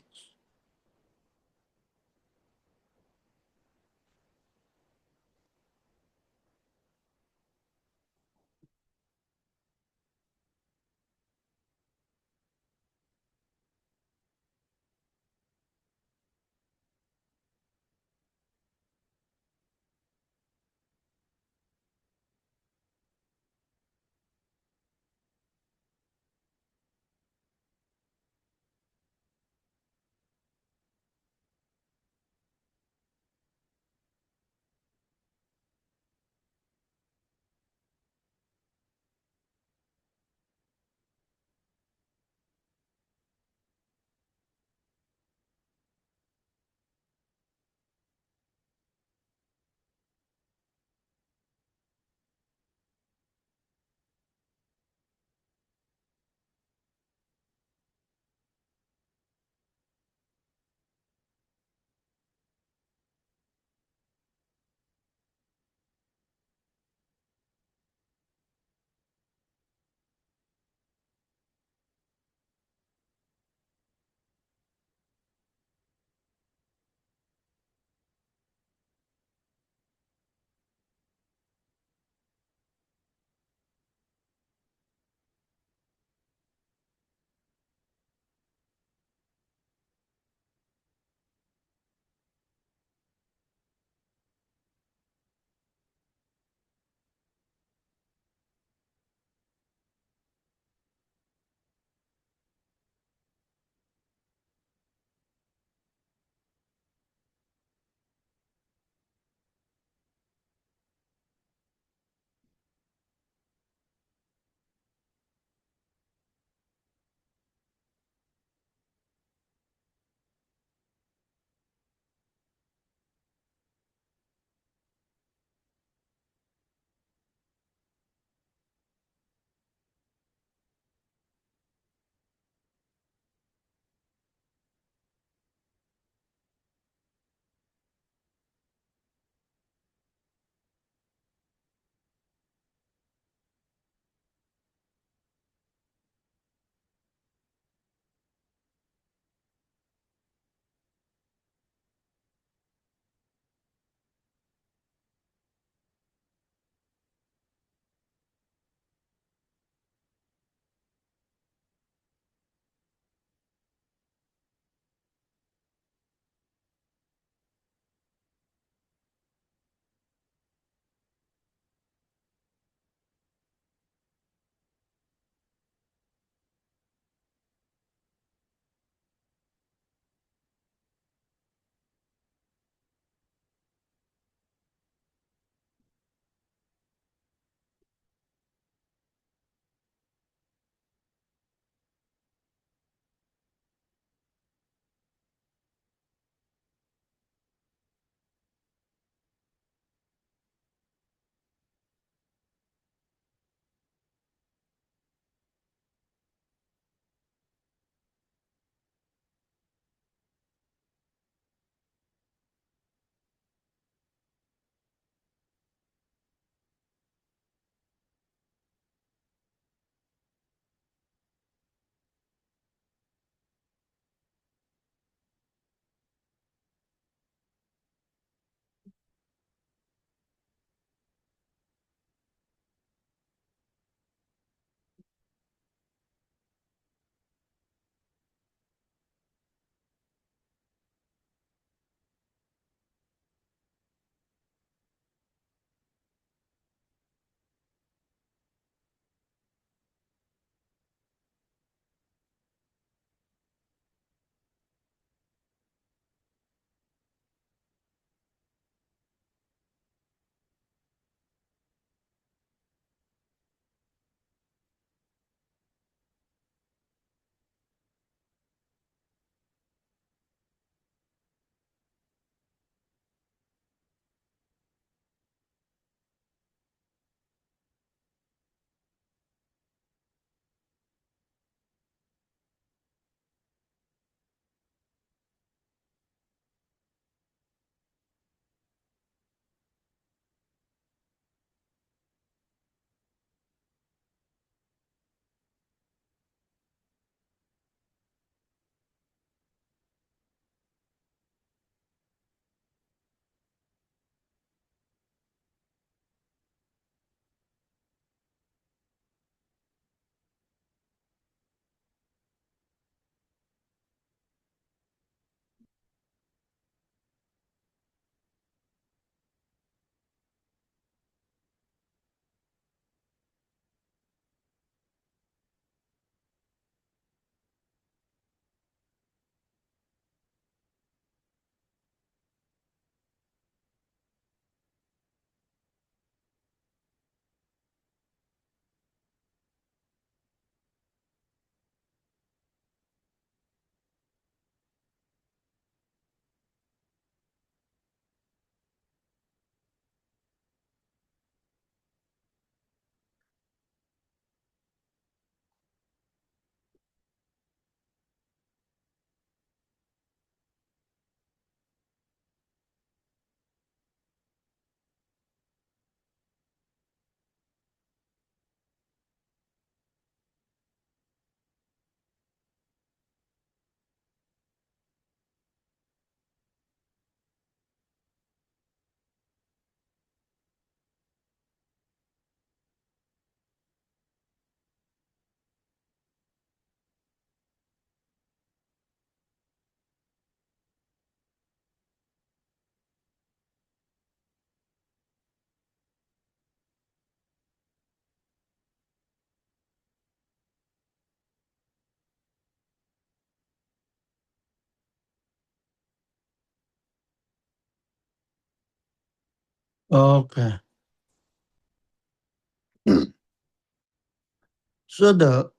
Okay. So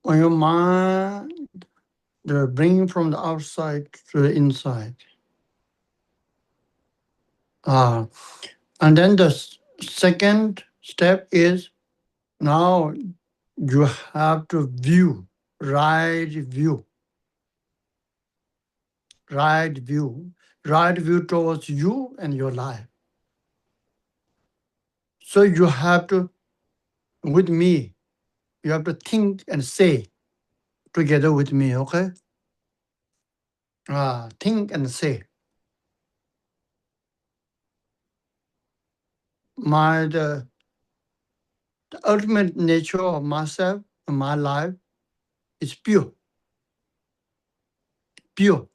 when your mind bring from the outside to the inside, and then the second step is now you have to view, right view towards you and your life. So you have to, with me, you have to think and say together with me, okay? Think and say. The ultimate nature of myself and my life is pure. Pure.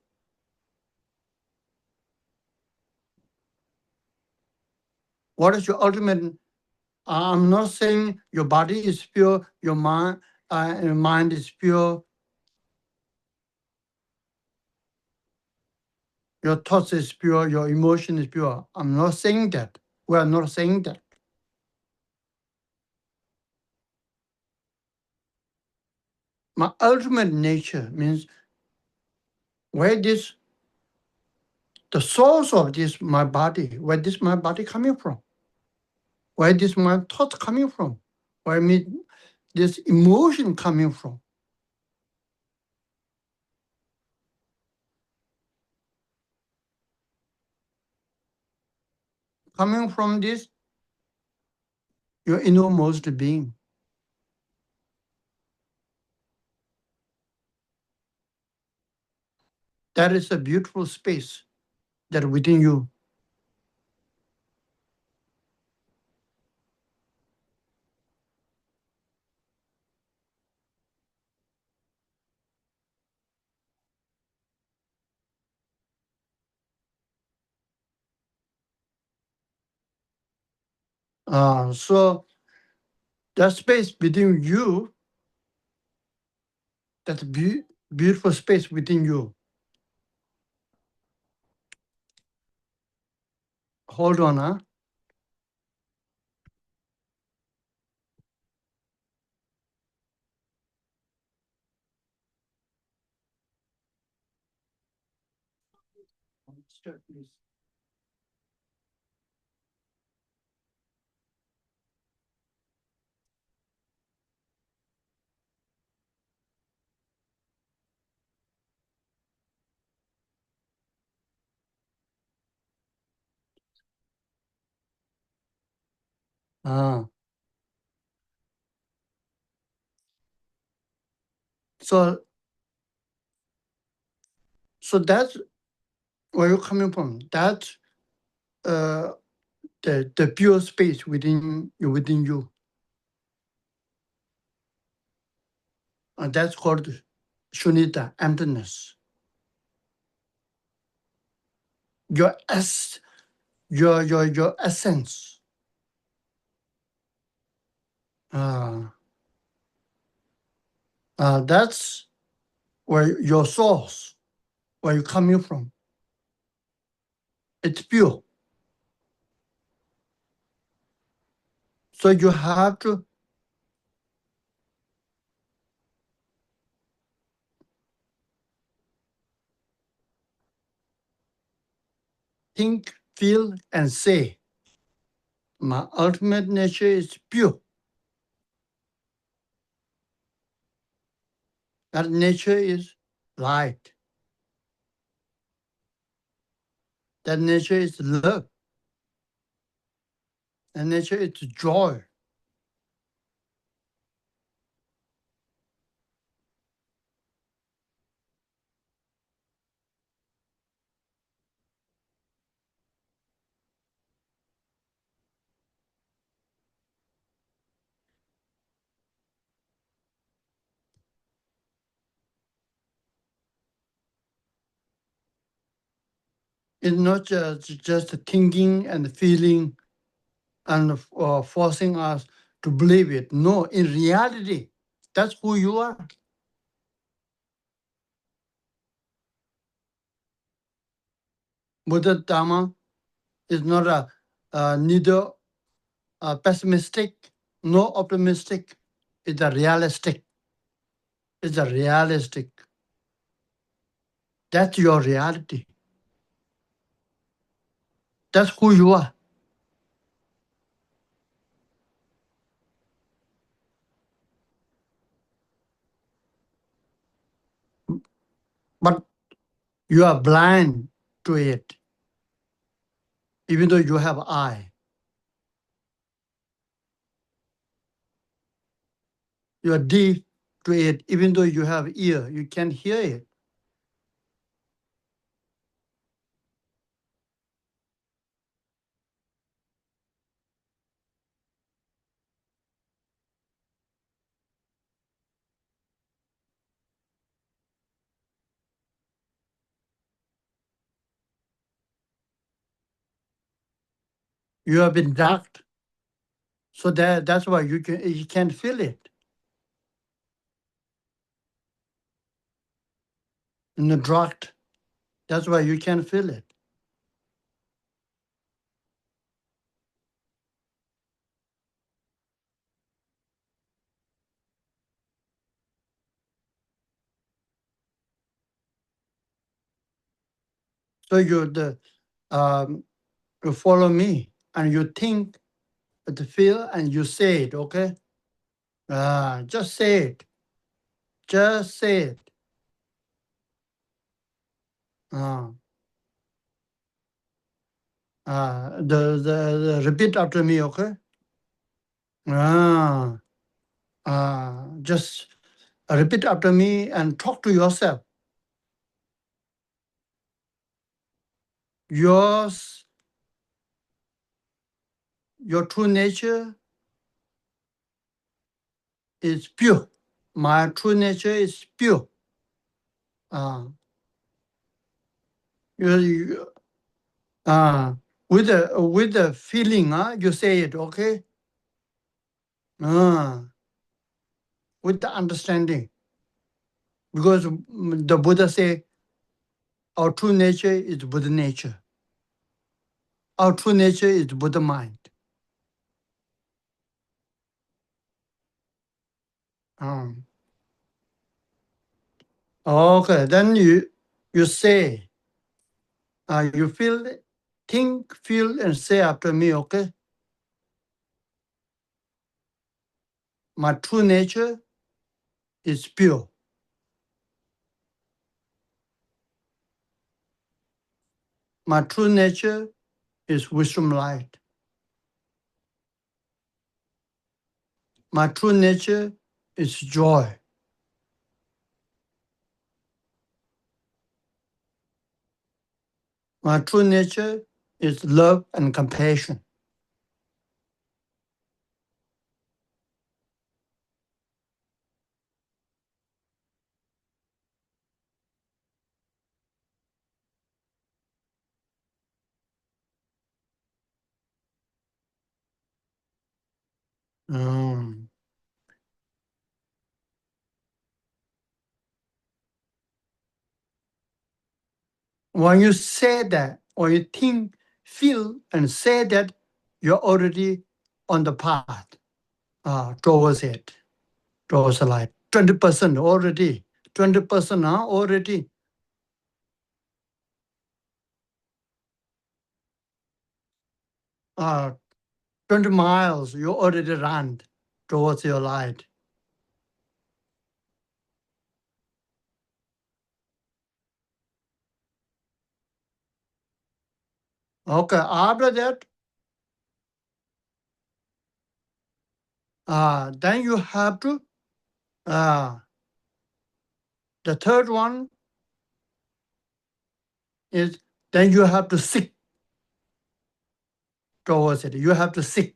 What is your ultimate? I'm not saying your body is pure, your mind is pure, your thoughts is pure, your emotion is pure. I'm not saying that. We are not saying that. My ultimate nature means where the source of this my body, where this my body coming from, where this my thoughts coming from, where this emotion coming from. Coming from this, your innermost being. That is a beautiful space that within you. So that space within you, that beautiful space within you. Hold on, huh? Start, please. So that's where you're coming from. That's the pure space within you. And that's called Shunita, emptiness. Your your essence. That's where your source, where you're coming from. It's pure. So you have to think, feel, and say, my ultimate nature is pure. That nature is light. That nature is love. That nature is joy. It's not just thinking and feeling and forcing us to believe it. No, in reality, that's who you are. Buddha Dharma is not neither pessimistic nor optimistic. It's a realistic. It's a realistic. That's your reality. That's who you are. But you are blind to it, even though you have eye. You are deaf to it, even though you have ear. You can't hear it. You have been drugged, so that's why you can't feel it. And the drugged, that's why you can't feel it. So you follow me and you think, the feel, and you say it. Okay, just say it. Just say it. Uh, the repeat after me. Okay. Just repeat after me and talk to yourself. Yours, your true nature is pure. My true nature is pure. You, with the feeling, you say it, okay? With the understanding. Because the Buddha say, our true nature is Buddha nature. Our true nature is Buddha mind. Okay, then you say, you feel, think, feel, and say after me, okay? My true nature is pure. My true nature is wisdom light. My true nature is joy. My true nature is love and compassion. When you say that, or you think, feel, and say that, you're already on the path towards it, towards the light. 20% already. 20% already. 20 miles you already ran towards your light. Okay, after that, then you have to, the third one is, then you have to seek towards it. You have to seek.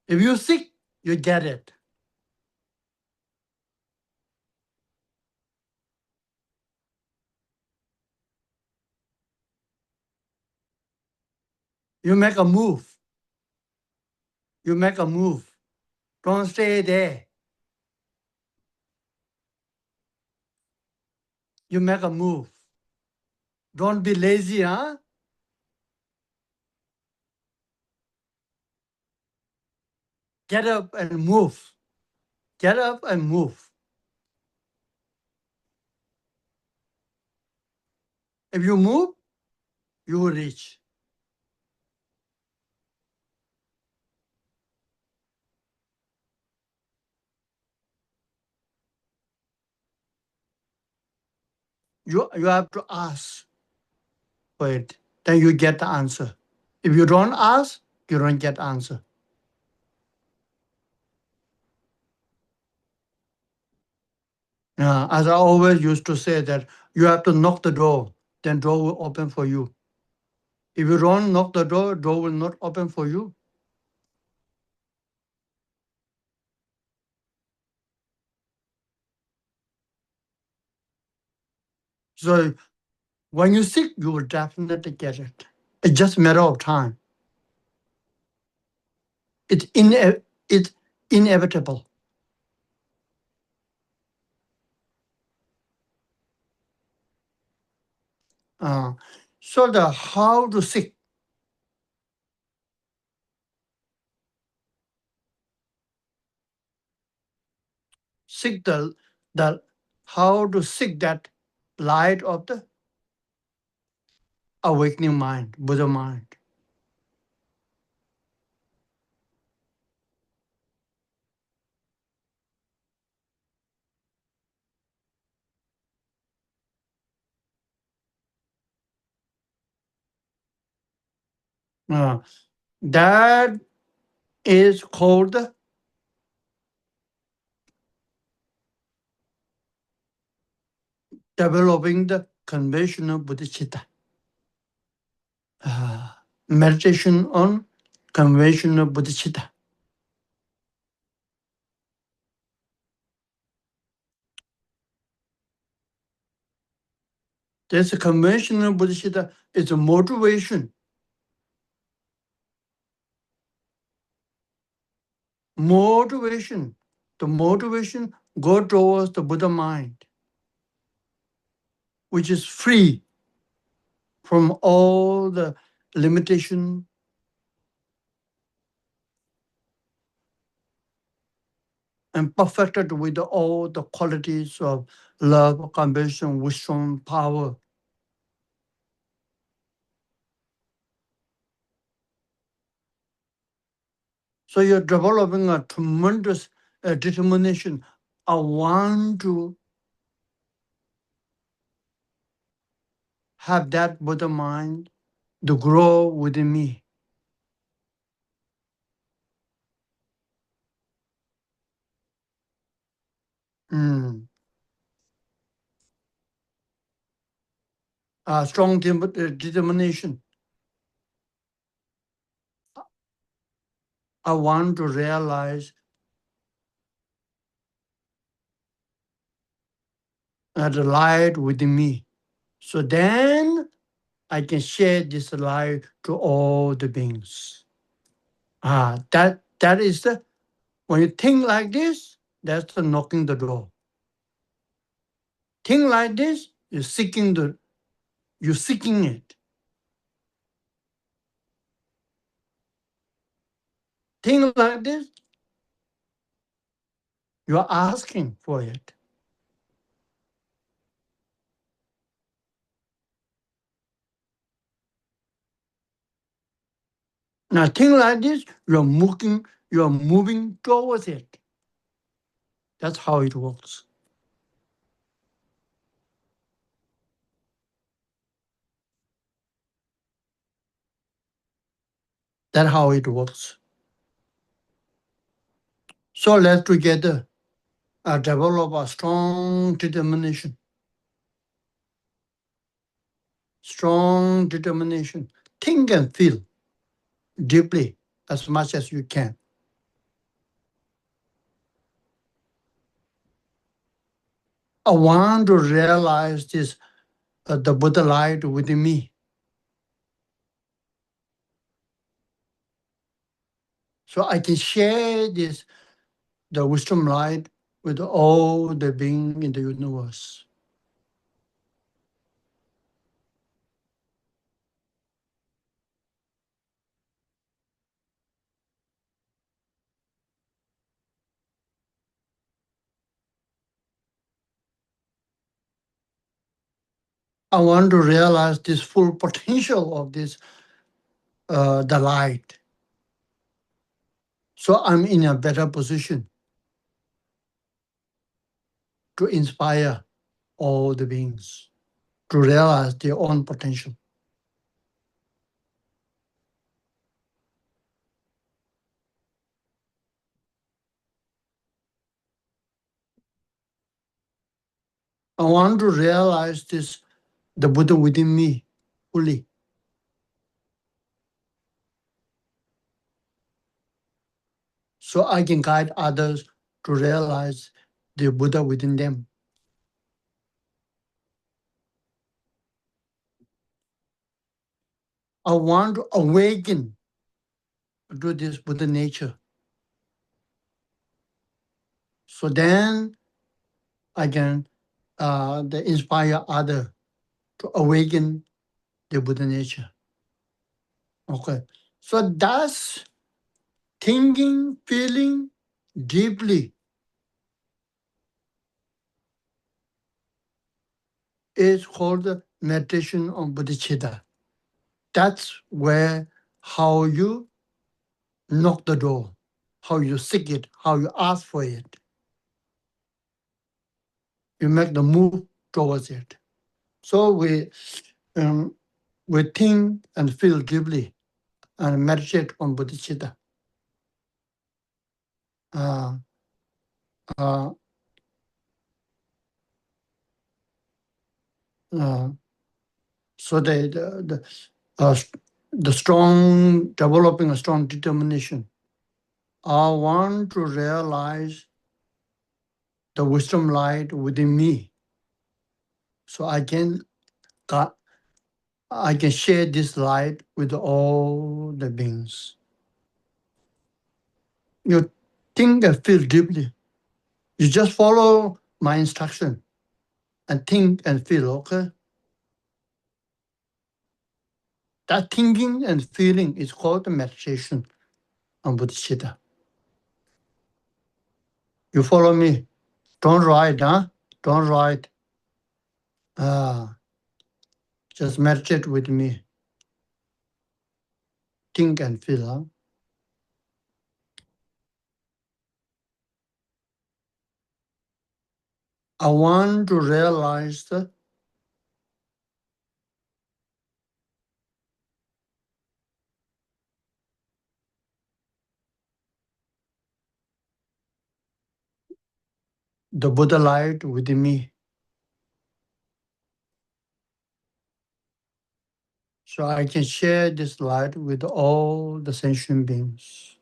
If you seek, you get it. You make a move. You make a move. Don't stay there. You make a move. Don't be lazy, huh? Get up and move. Get up and move. If you move, you will reach. You have to ask for it. Then you get the answer. If you don't ask, you don't get the answer. As I always used to say that you have to knock the door, then door will open for you. If you don't knock the door will not open for you. So when you seek, you will definitely get it. It's just a matter of time. It's inevitable. So the how to seek. Seek the how to seek that light of the awakening mind, Buddha mind. That is called developing the conventional bodhicitta. Meditation on conventional bodhicitta. This conventional bodhicitta is a motivation. Motivation. The motivation go towards the Buddha mind, which is free from all the limitation and perfected with all the qualities of love, compassion, wisdom, power. So you're developing a tremendous determination. I want to have that Buddha mind to grow within me. Strong determination. I want to realize the light within me. So then I can share this light to all the beings. That is the, when you think like this, that's the knocking the door. Think like this, you're seeking it. Think like this, you're asking for it. Now think like this, you're moving towards it. That's how it works. That's how it works. So let's together develop a strong determination. Strong determination. Think and feel deeply as much as you can. I want to realize this, the Buddha light within me. So I can share this, the wisdom light with all the being in the universe. I want to realize this full potential of this the light. So I'm in a better position to inspire all the beings to realize their own potential. I want to realize this, the Buddha within me fully. So I can guide others to realize the Buddha within them. I want to awaken to this Buddha nature. So then I can inspire others to awaken the Buddha nature. Okay. So that's thinking, feeling deeply is called the meditation on bodhicitta. That's where how you knock the door, how you seek it, how you ask for it. You make the move towards it. So we think and feel deeply and meditate on bodhicitta. Uh, uh, uh, so the strong, developing a strong determination. I want to realize the wisdom light within me, so I can share this light with all the beings. You think and feel deeply. You just follow my instruction and think and feel, okay? That thinking and feeling is called the meditation on bodhicitta. You follow me. Don't write, huh? Don't write. Just meditate with me. Think and feel, huh? I want to realize the Buddha light within me, so I can share this light with all the sentient beings.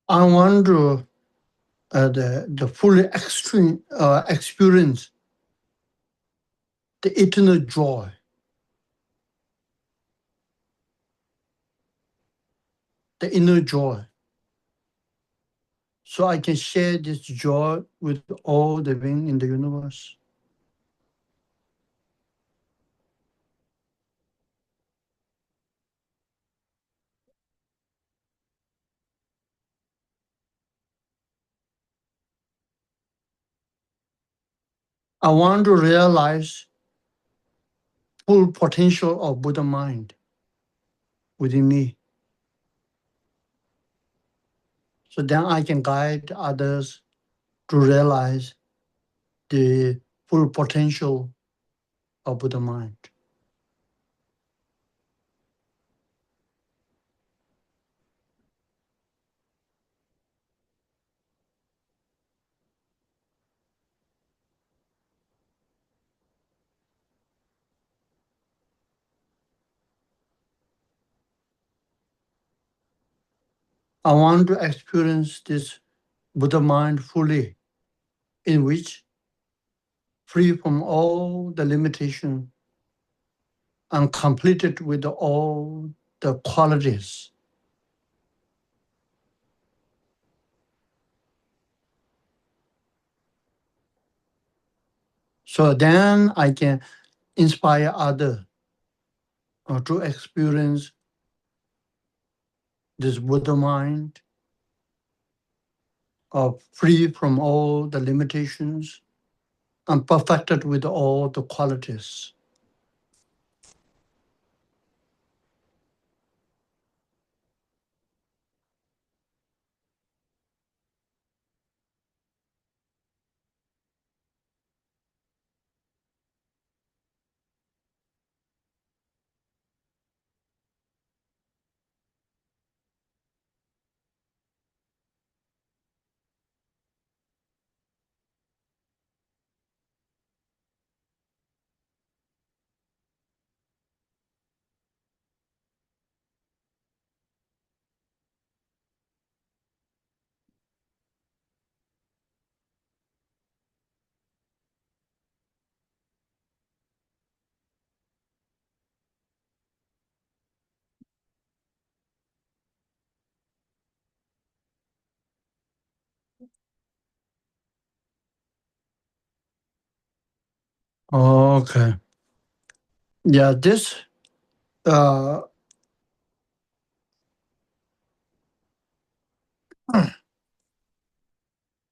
I want to the fully extreme experience the eternal joy, the inner joy, so I can share this joy with all the beings in the universe. I want to realize full potential of Buddha mind within me, so then I can guide others to realize the full potential of Buddha mind. I want to experience this Buddha mind fully, in which free from all the limitation and completed with all the qualities. So then I can inspire others to experience this Buddha mind of free from all the limitations and perfected with all the qualities. Okay. Yeah, this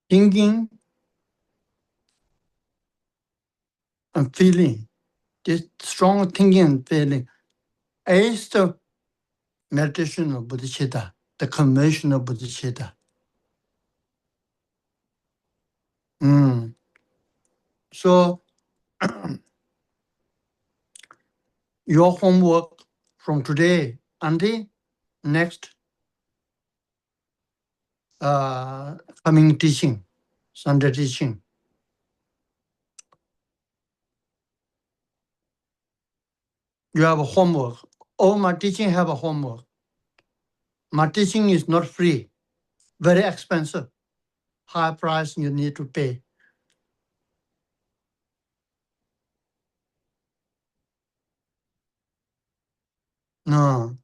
thinking and feeling, this strong thinking and feeling is the meditation of bodhicitta, the convention of bodhicitta. So your homework from today until next coming teaching, Sunday teaching, you have a homework. All my teaching have a homework. My teaching is not free, very expensive, high price you need to pay. No,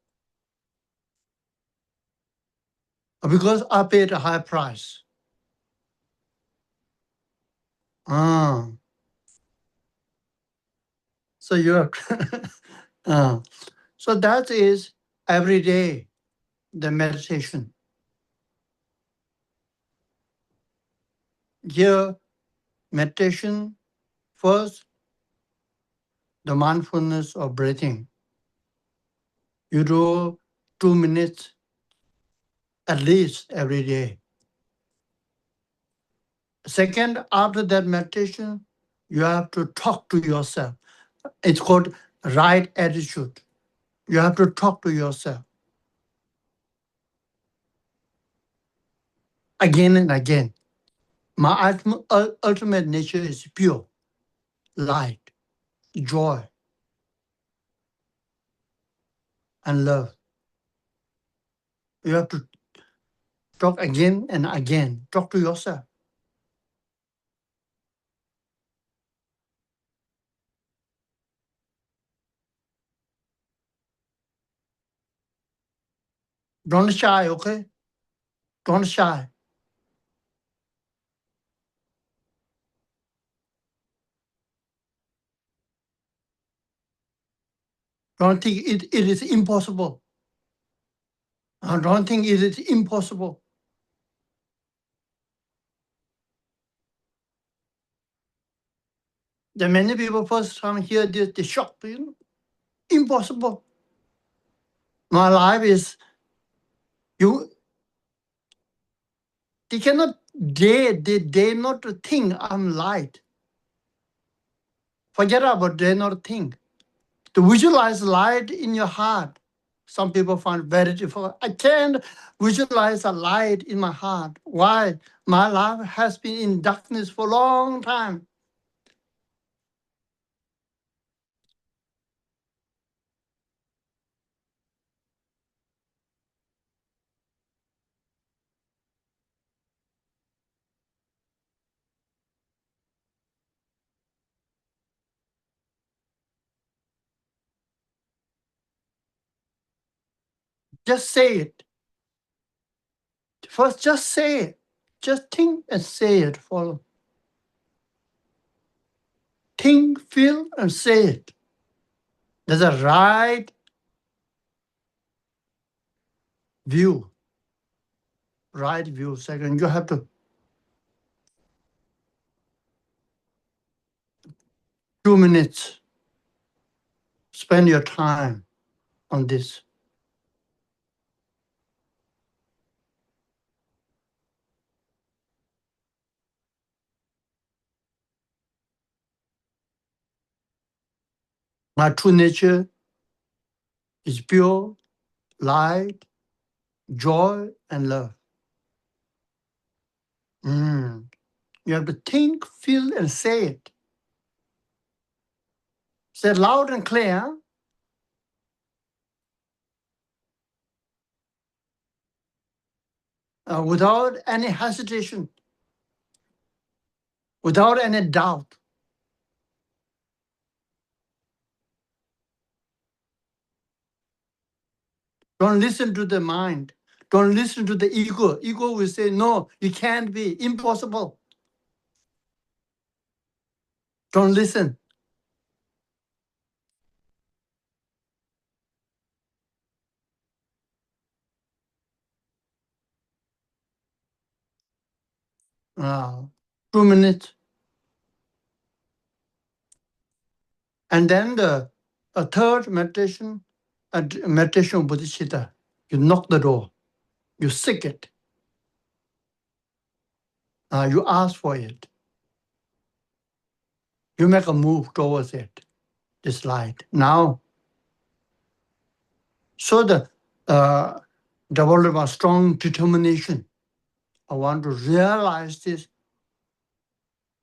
because I paid a high price. So you have so that is every day the meditation. Here, meditation first, the mindfulness of breathing. You do 2 minutes at least every day. Second, after that meditation, you have to talk to yourself. It's called right attitude. You have to talk to yourself again and again. My ultimate nature is pure, light, joy, and love. You have to talk again and again. Talk to yourself. Don't shy, okay? Don't shy. Don't think it is impossible. I don't think it is impossible. There are many people first time hear this, they shocked, impossible. My life is, they cannot they not think I'm light. Forget about they not think. To visualize light in your heart, some people find very difficult. I can't visualize a light in my heart. Why? My life has been in darkness for a long time. Just say it. First, just say it. Just think and say it. Follow. Think, feel, and say it. There's a right view, right view. Second, you have to 2 minutes. Spend your time on this. My true nature is pure, light, joy, and love. You have to think, feel, and say it. Say it loud and clear. Without any hesitation, without any doubt. Don't listen to the mind. Don't listen to the ego. Ego will say, no, you can't be, impossible. Don't listen. Uh, 2 minutes. And then a third meditation, meditation of Bodhisattva. You knock the door. You seek it. You ask for it. You make a move towards it, this light. Now, so the develop a strong determination. I want to realize this,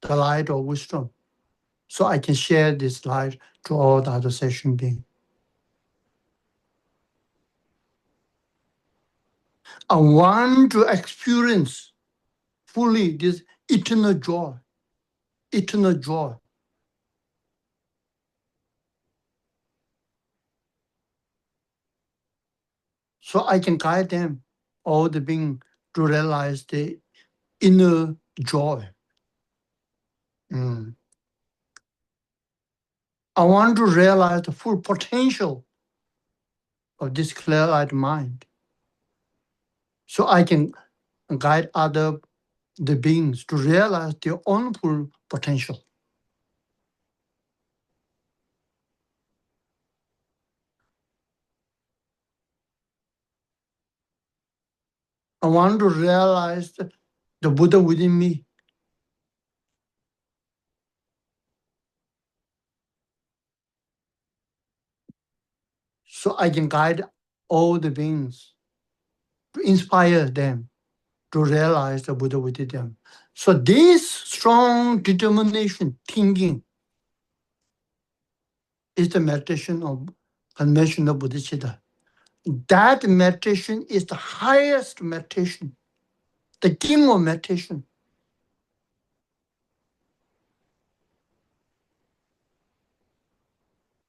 the light of wisdom, so I can share this light to all the other session beings. I want to experience fully this eternal joy, eternal joy. So I can guide them, all the beings, to realize the inner joy. I want to realize the full potential of this clear-eyed mind, so I can guide the beings to realize their own full potential. I want to realize the Buddha within me, so I can guide all the beings, to inspire them to realize the Buddha within them. So this strong determination, thinking, is the meditation of conventional Bodhicitta. That meditation is the highest meditation, the king of meditation.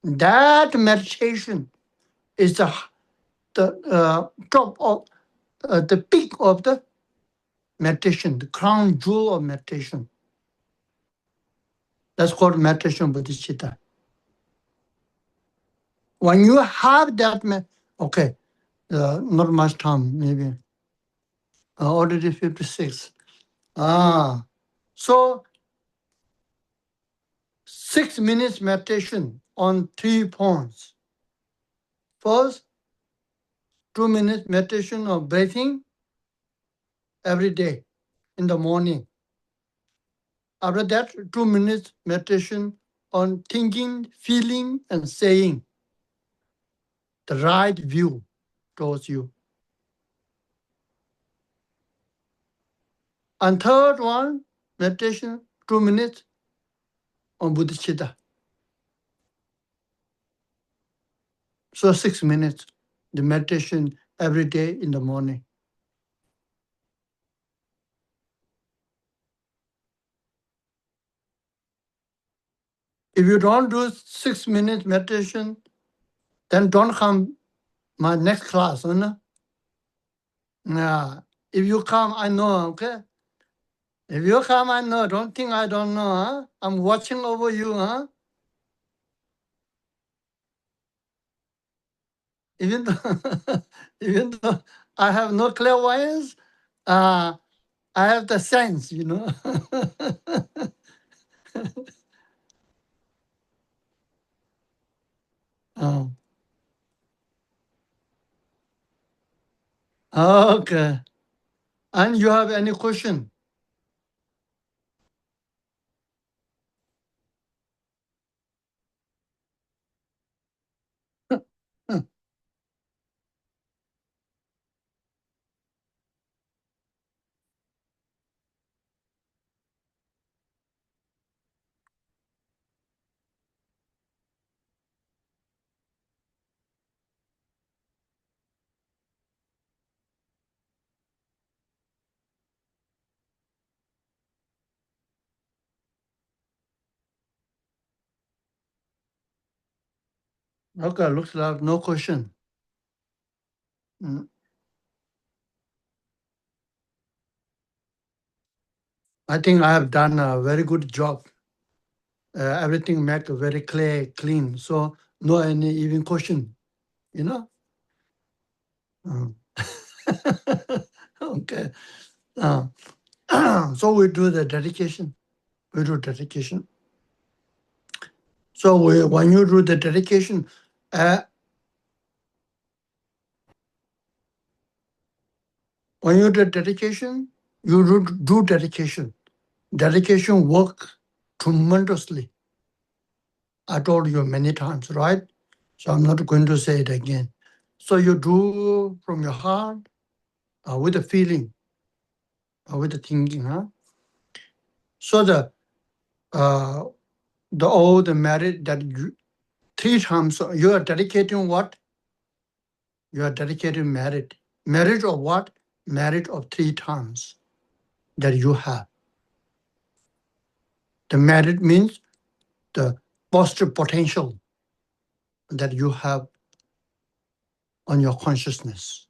That meditation is the top of the peak of the meditation, the crown jewel of meditation. That's called meditation bodhicitta. When you have that, okay, not much time, maybe already 56. So 6 minutes meditation on 3 points. First, 2 minutes meditation of breathing every day in the morning. After that, 2 minutes meditation on thinking, feeling, and saying the right view towards you. And third one, meditation, 2 minutes on Bodhicitta. So 6 minutes, the meditation every day in the morning. If you don't do 6 minutes meditation, then don't come my next class, no? Yeah. If you come, I know, okay? If you come, I know. Don't think I don't know, huh? I'm watching over you, huh? Even though, even though I have no clairvoyance. I have the sense, Uh, okay. And you have any question? Okay, looks like no question. Mm. I think I have done a very good job. Everything make very clear, clean. So no any even question, you know. Mm. Okay. So we do the dedication. We do dedication. So when you do the dedication, when you do dedication, you do dedication. Dedication work tremendously. I told you many times, right? So I'm not going to say it again. So you do from your heart, with the feeling, with the thinking, huh? So all the merit that you, 3 times you are dedicating what? You are dedicating merit. Merit of what? Merit of 3 times that you have. The merit means the positive potential that you have on your consciousness.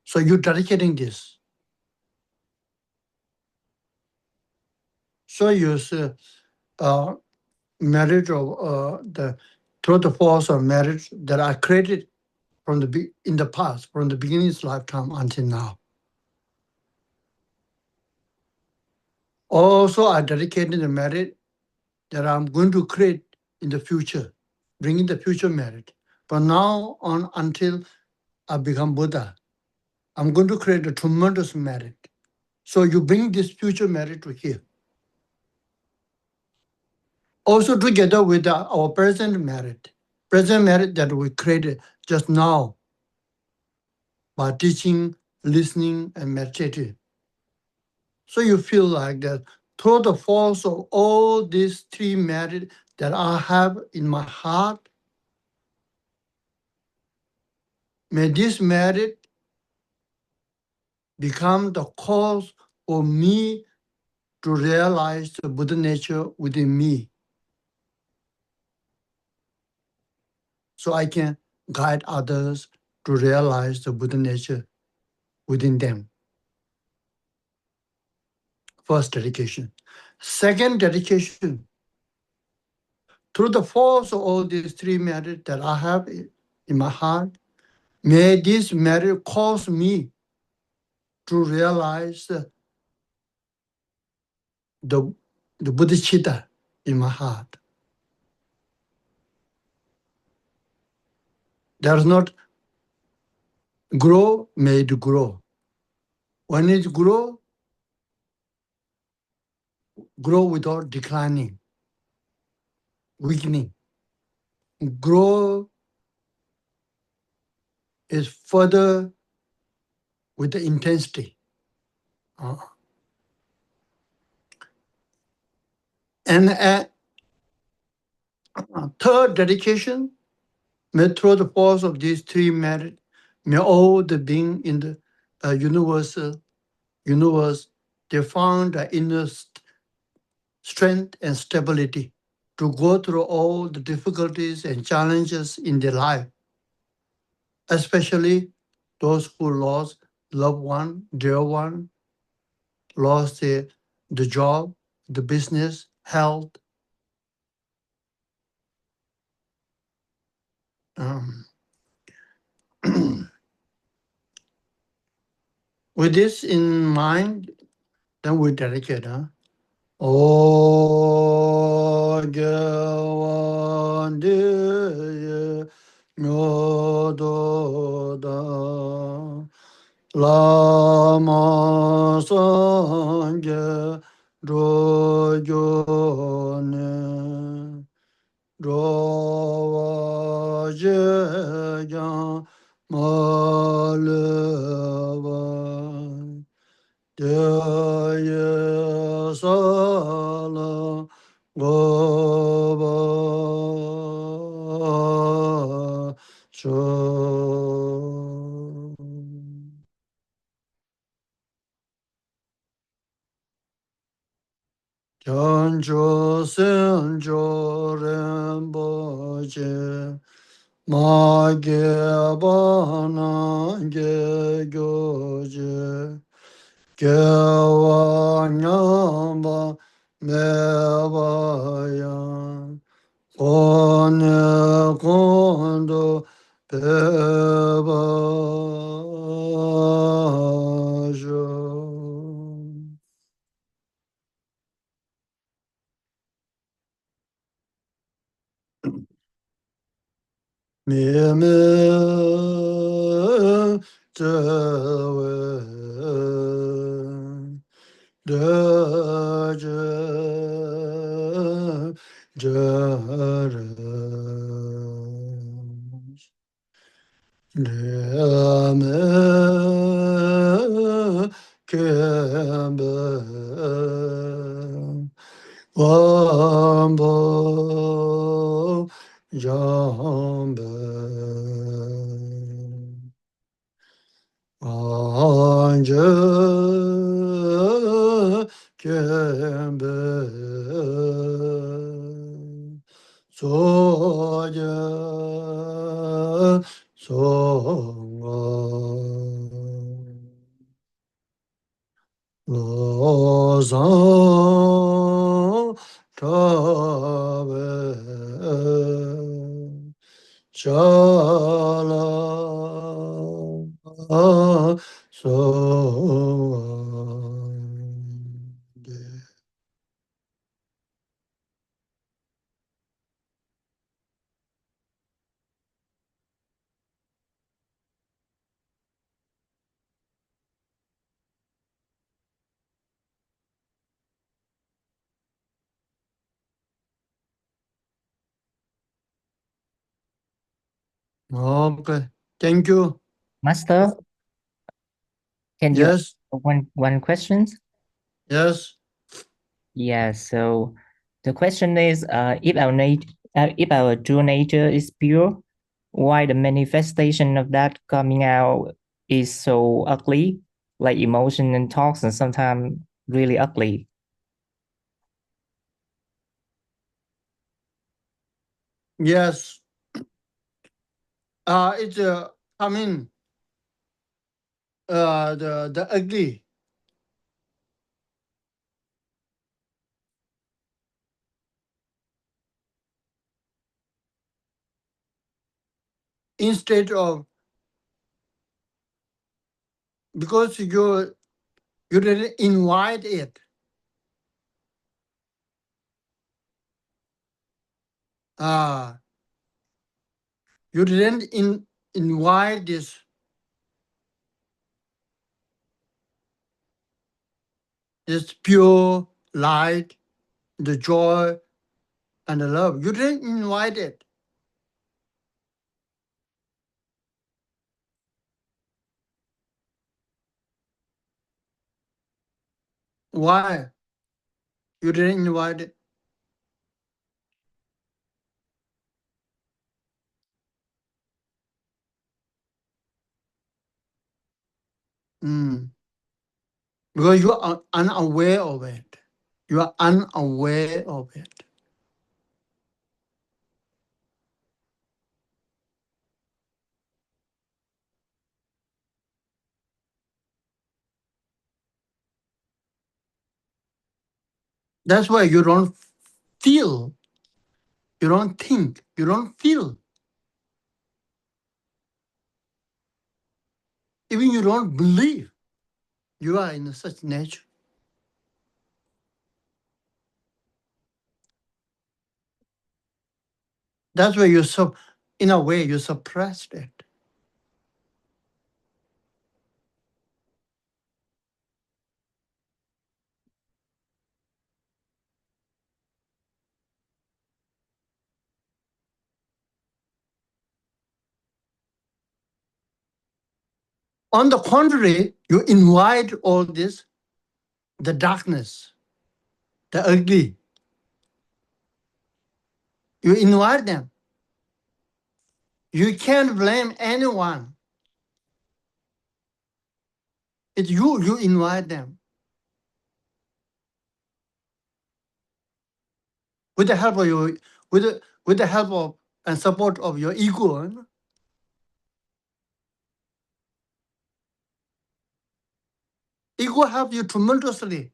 So you're dedicating this. So you say, merit of the through the force of merit that I created from in the past, from the beginning of this lifetime until now. Also, I dedicated the merit that I'm going to create in the future, bringing the future merit. From now on until I become Buddha, I'm going to create a tremendous merit. So you bring this future merit to here. Also together with our present merit that we created just now by teaching, listening, and meditating. So you feel like that through the force of all these 3 merit that I have in my heart, may this merit become the cause for me to realize the Buddha nature within me. So I can guide others to realize the Buddha nature within them. First dedication. Second dedication, through the force of all these 3 merit that I have in my heart, may this merit cause me to realize the bodhicitta in my heart. Does not grow, may it grow. When it grow without declining, weakening. Grow is further with the intensity. And third dedication, may through the force of these 3 merit, may all the being in the universe, they found the inner strength and stability to go through all the difficulties and challenges in their life, especially those who lost loved one, dear one, lost the job, the business, health. Um, With this in mind, then we dedicate, huh? O Gyawande Nyododa Lama Sangye Rogyone Rowa Jegan Maleva Daya Sala Goba Cho Chancho Sencho Remboche Magye Bana Ge Gyoje Gewa Nyamba Mevaya Kone Kondo Peva Me me Tewe Deje Jere Deme Kembe Wambo Jambe Anje Kembe Soja Songa Lozan Tabe Chala So Okay. Thank you. Master, can you Yes. one question? Yes. Yeah, so the question is, if our true nature is pure, why the manifestation of that coming out is so ugly, like emotion and talks, and sometimes really ugly? Yes. It's I mean the ugly instead of because you didn't invite it. You didn't invite this pure light, the joy and the love. You didn't invite it. Why? You didn't invite it. Because you are unaware of it. You are unaware of it. That's why you don't feel, you don't think, you don't feel. Even you don't believe. You are in such nature. That's why in a way, you suppressed it. On the contrary, you invite all this, the darkness, the ugly. You invite them. You can't blame anyone. It's you invite them. With the help of with the help of and support of your ego. Ego helps you tremendously.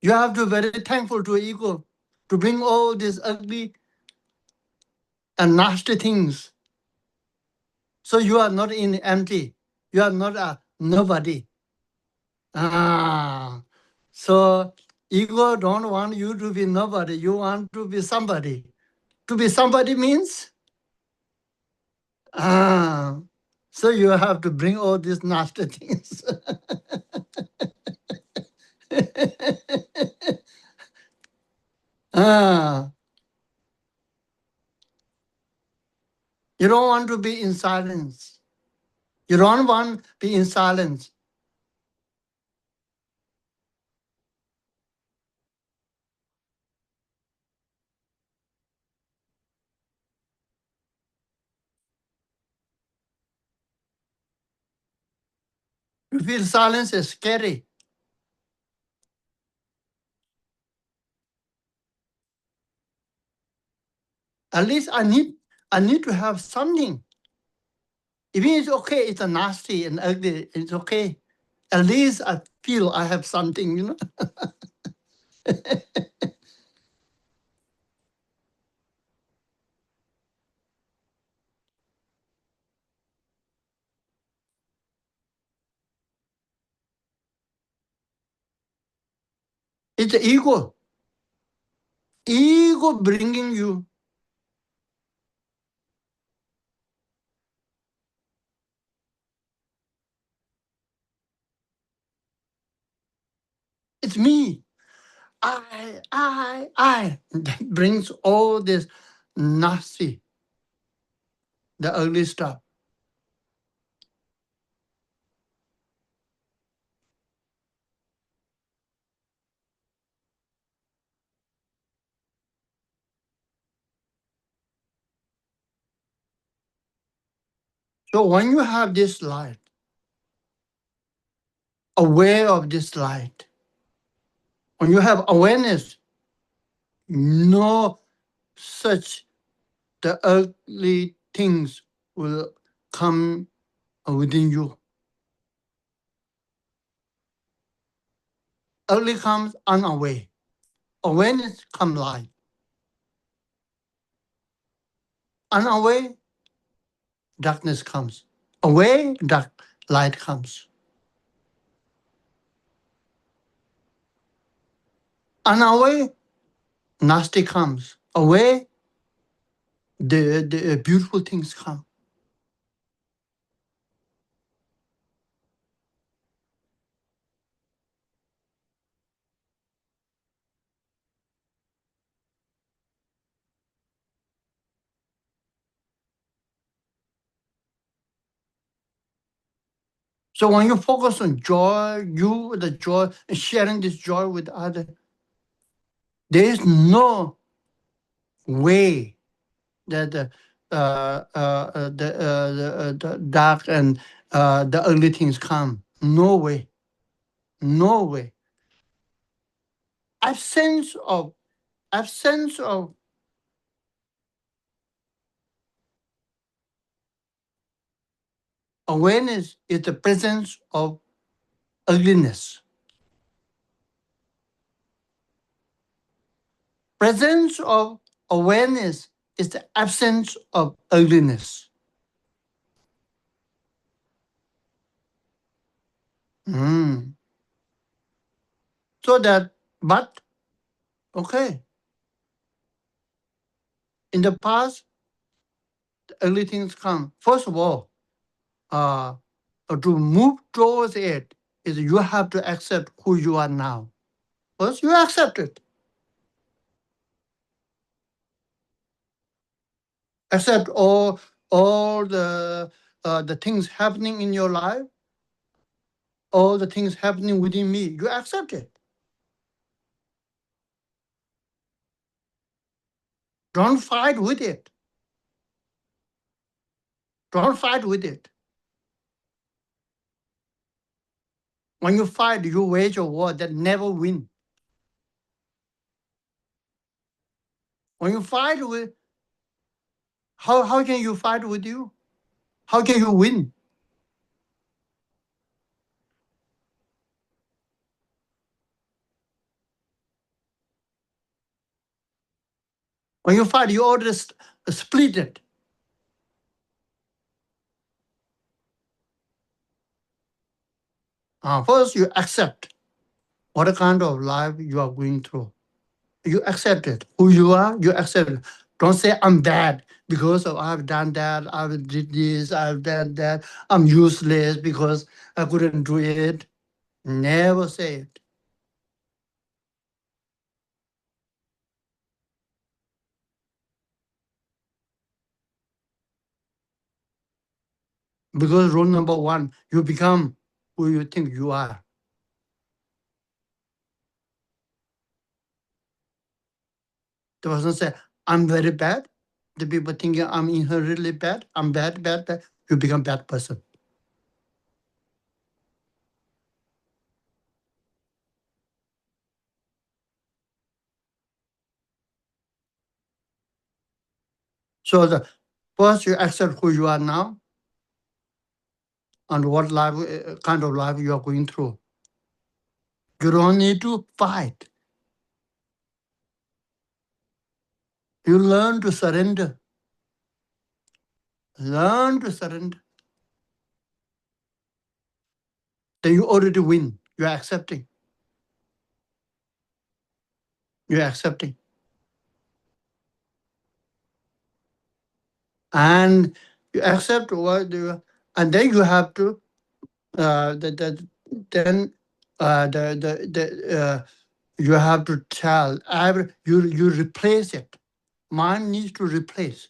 You have to be very thankful to ego to bring all these ugly and nasty things. So you are not in empty. You are not a nobody. So ego don't want you to be nobody. You want to be somebody. To be somebody means so you have to bring all these nasty things. You don't want to be in silence. You don't want to be in silence. You feel silence is scary. At least I need to have something. Even it's okay, it's a nasty and ugly, it's okay. At least I feel I have something, you know. It's the ego. Ego bringing you. It's me. I. That brings all this nasty, the ugly stuff. So when you have this light, aware of this light, when you have awareness, no such the ugly things will come within you. Ugly comes unaware. Awareness comes light. Unaware, darkness comes. Aware, light comes. Unaware, nasty comes. Aware, the beautiful things come. So when you focus on joy, the joy, and sharing this joy with others, there is no way that the dark and the ugly things come. No way. No way. Absence of awareness is the presence of ugliness. Presence of awareness is the absence of ugliness. So that, but, okay. In the past, ugly things come. First of all, to move towards it is you have to accept who you are now. First, you accept it. Accept all the things happening in your life, all the things happening within me. You accept it. Don't fight with it. Don't fight with it. When you fight, you wage a war that never win. When you fight with, how can you fight with you? How can you win? When you fight, you already split it. First, you accept what kind of life you are going through. You accept it. Who you are, you accept it. Don't say, I'm bad because I've done that, I've did this, I've done that. I'm useless because I couldn't do it. Never say it. Because rule number one, you become who you think you are. The person say, I'm very bad. The people thinking I'm inherently bad. I'm bad. You become bad person. So the first you accept who you are now and what life, kind of life you are going through. You don't need to fight. You learn to surrender. Learn to surrender. Then you already win. You're accepting. You're accepting. And you accept what you, and then you have to you have to tell you replace it. Mind needs to replace.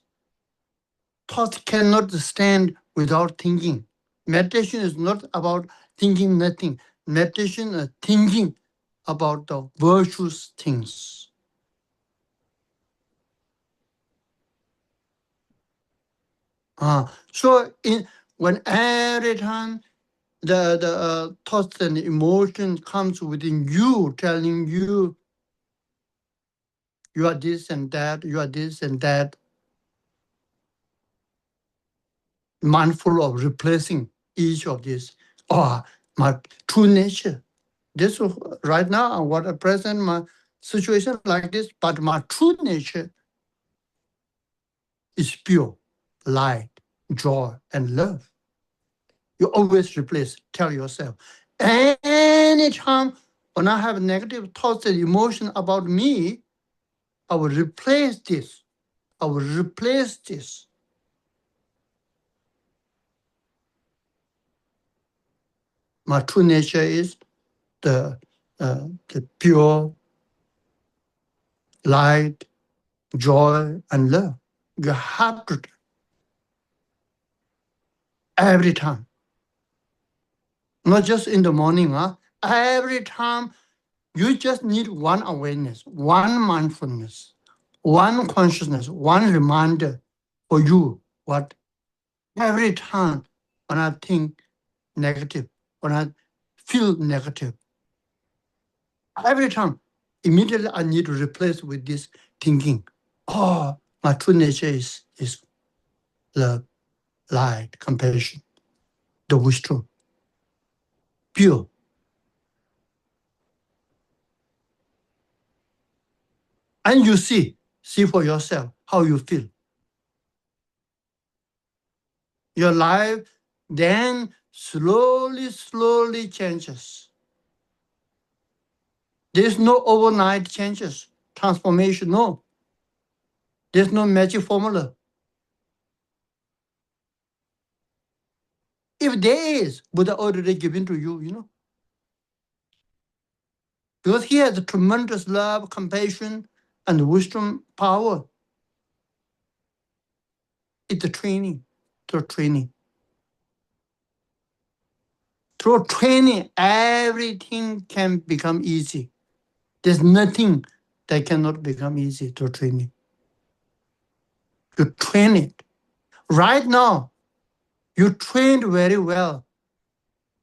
Thoughts cannot stand without thinking. Meditation is not about thinking nothing. Meditation is thinking about the virtuous things. So when every time the thoughts and emotion comes within you, telling you you are this and that, you are this and that, mindful of replacing each of these. My true nature. This right now, what at present, my situation like this, but my true nature is pure, light, joy, and love. You always replace, tell yourself. Anytime when I have negative thoughts and emotion about me, I will replace this. I will replace this. My true nature is the pure light, joy, and love. You have to every time. Not just in the morning, every time you just need one awareness, one mindfulness, one consciousness, one reminder for you what every time when I think negative, when I feel negative, every time, immediately I need to replace with this thinking. My true nature is love, light, compassion, the wisdom, pure. And you see for yourself how you feel. Your life then slowly changes. There's no overnight changes, transformation, no. There's no magic formula. If there is, Buddha already given to you, you know. Because he has tremendous love, compassion, and wisdom power. It's a training, through training. Through training, everything can become easy. There's nothing that cannot become easy through training. You train it. Right now, you trained very well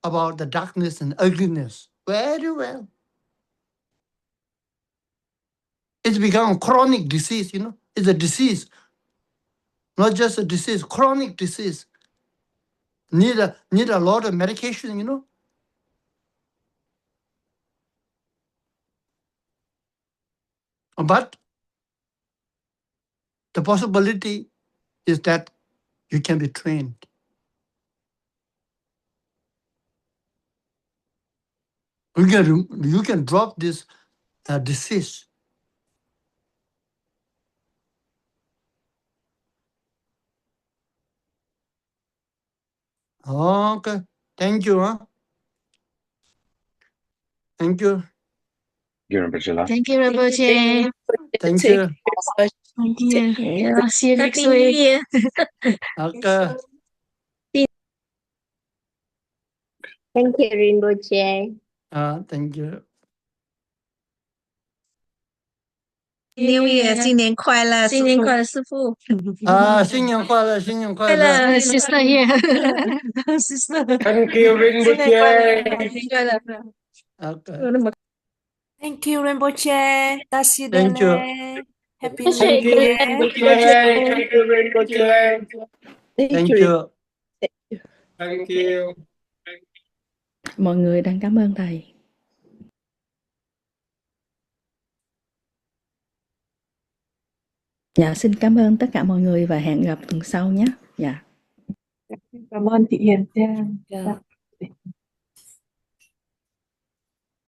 about the darkness and ugliness. Very well. It's become chronic disease, you know. It's a disease, not just a disease, chronic disease. Need a lot of medication, you know. But the possibility is that you can be trained. You can drop this disease. Okay. Thank you. Huh? Thank you. Thank you, Rinpoche. Thank you. Thank you. Yeah, see you next week. Okay. Thank you, Rinpoche. Thank you. New Year，新年快乐，新年快乐，师傅。新年快乐，新年快乐。快乐，Sister here，Sister。 Thank you, Rinpoche. 新年快乐。 Okay. Thank you, Rinpoche. Tassie Thank you. Dene. Happy New Thank you, Year. Rinpoche. Thank you, Rinpoche. Thank you. Thank you. Mọi người đang cảm ơn thầy. Dạ, xin cảm ơn tất cả mọi người và hẹn gặp tuần sau nhé. Dạ. Cảm ơn chị Hiền Trang. Yeah.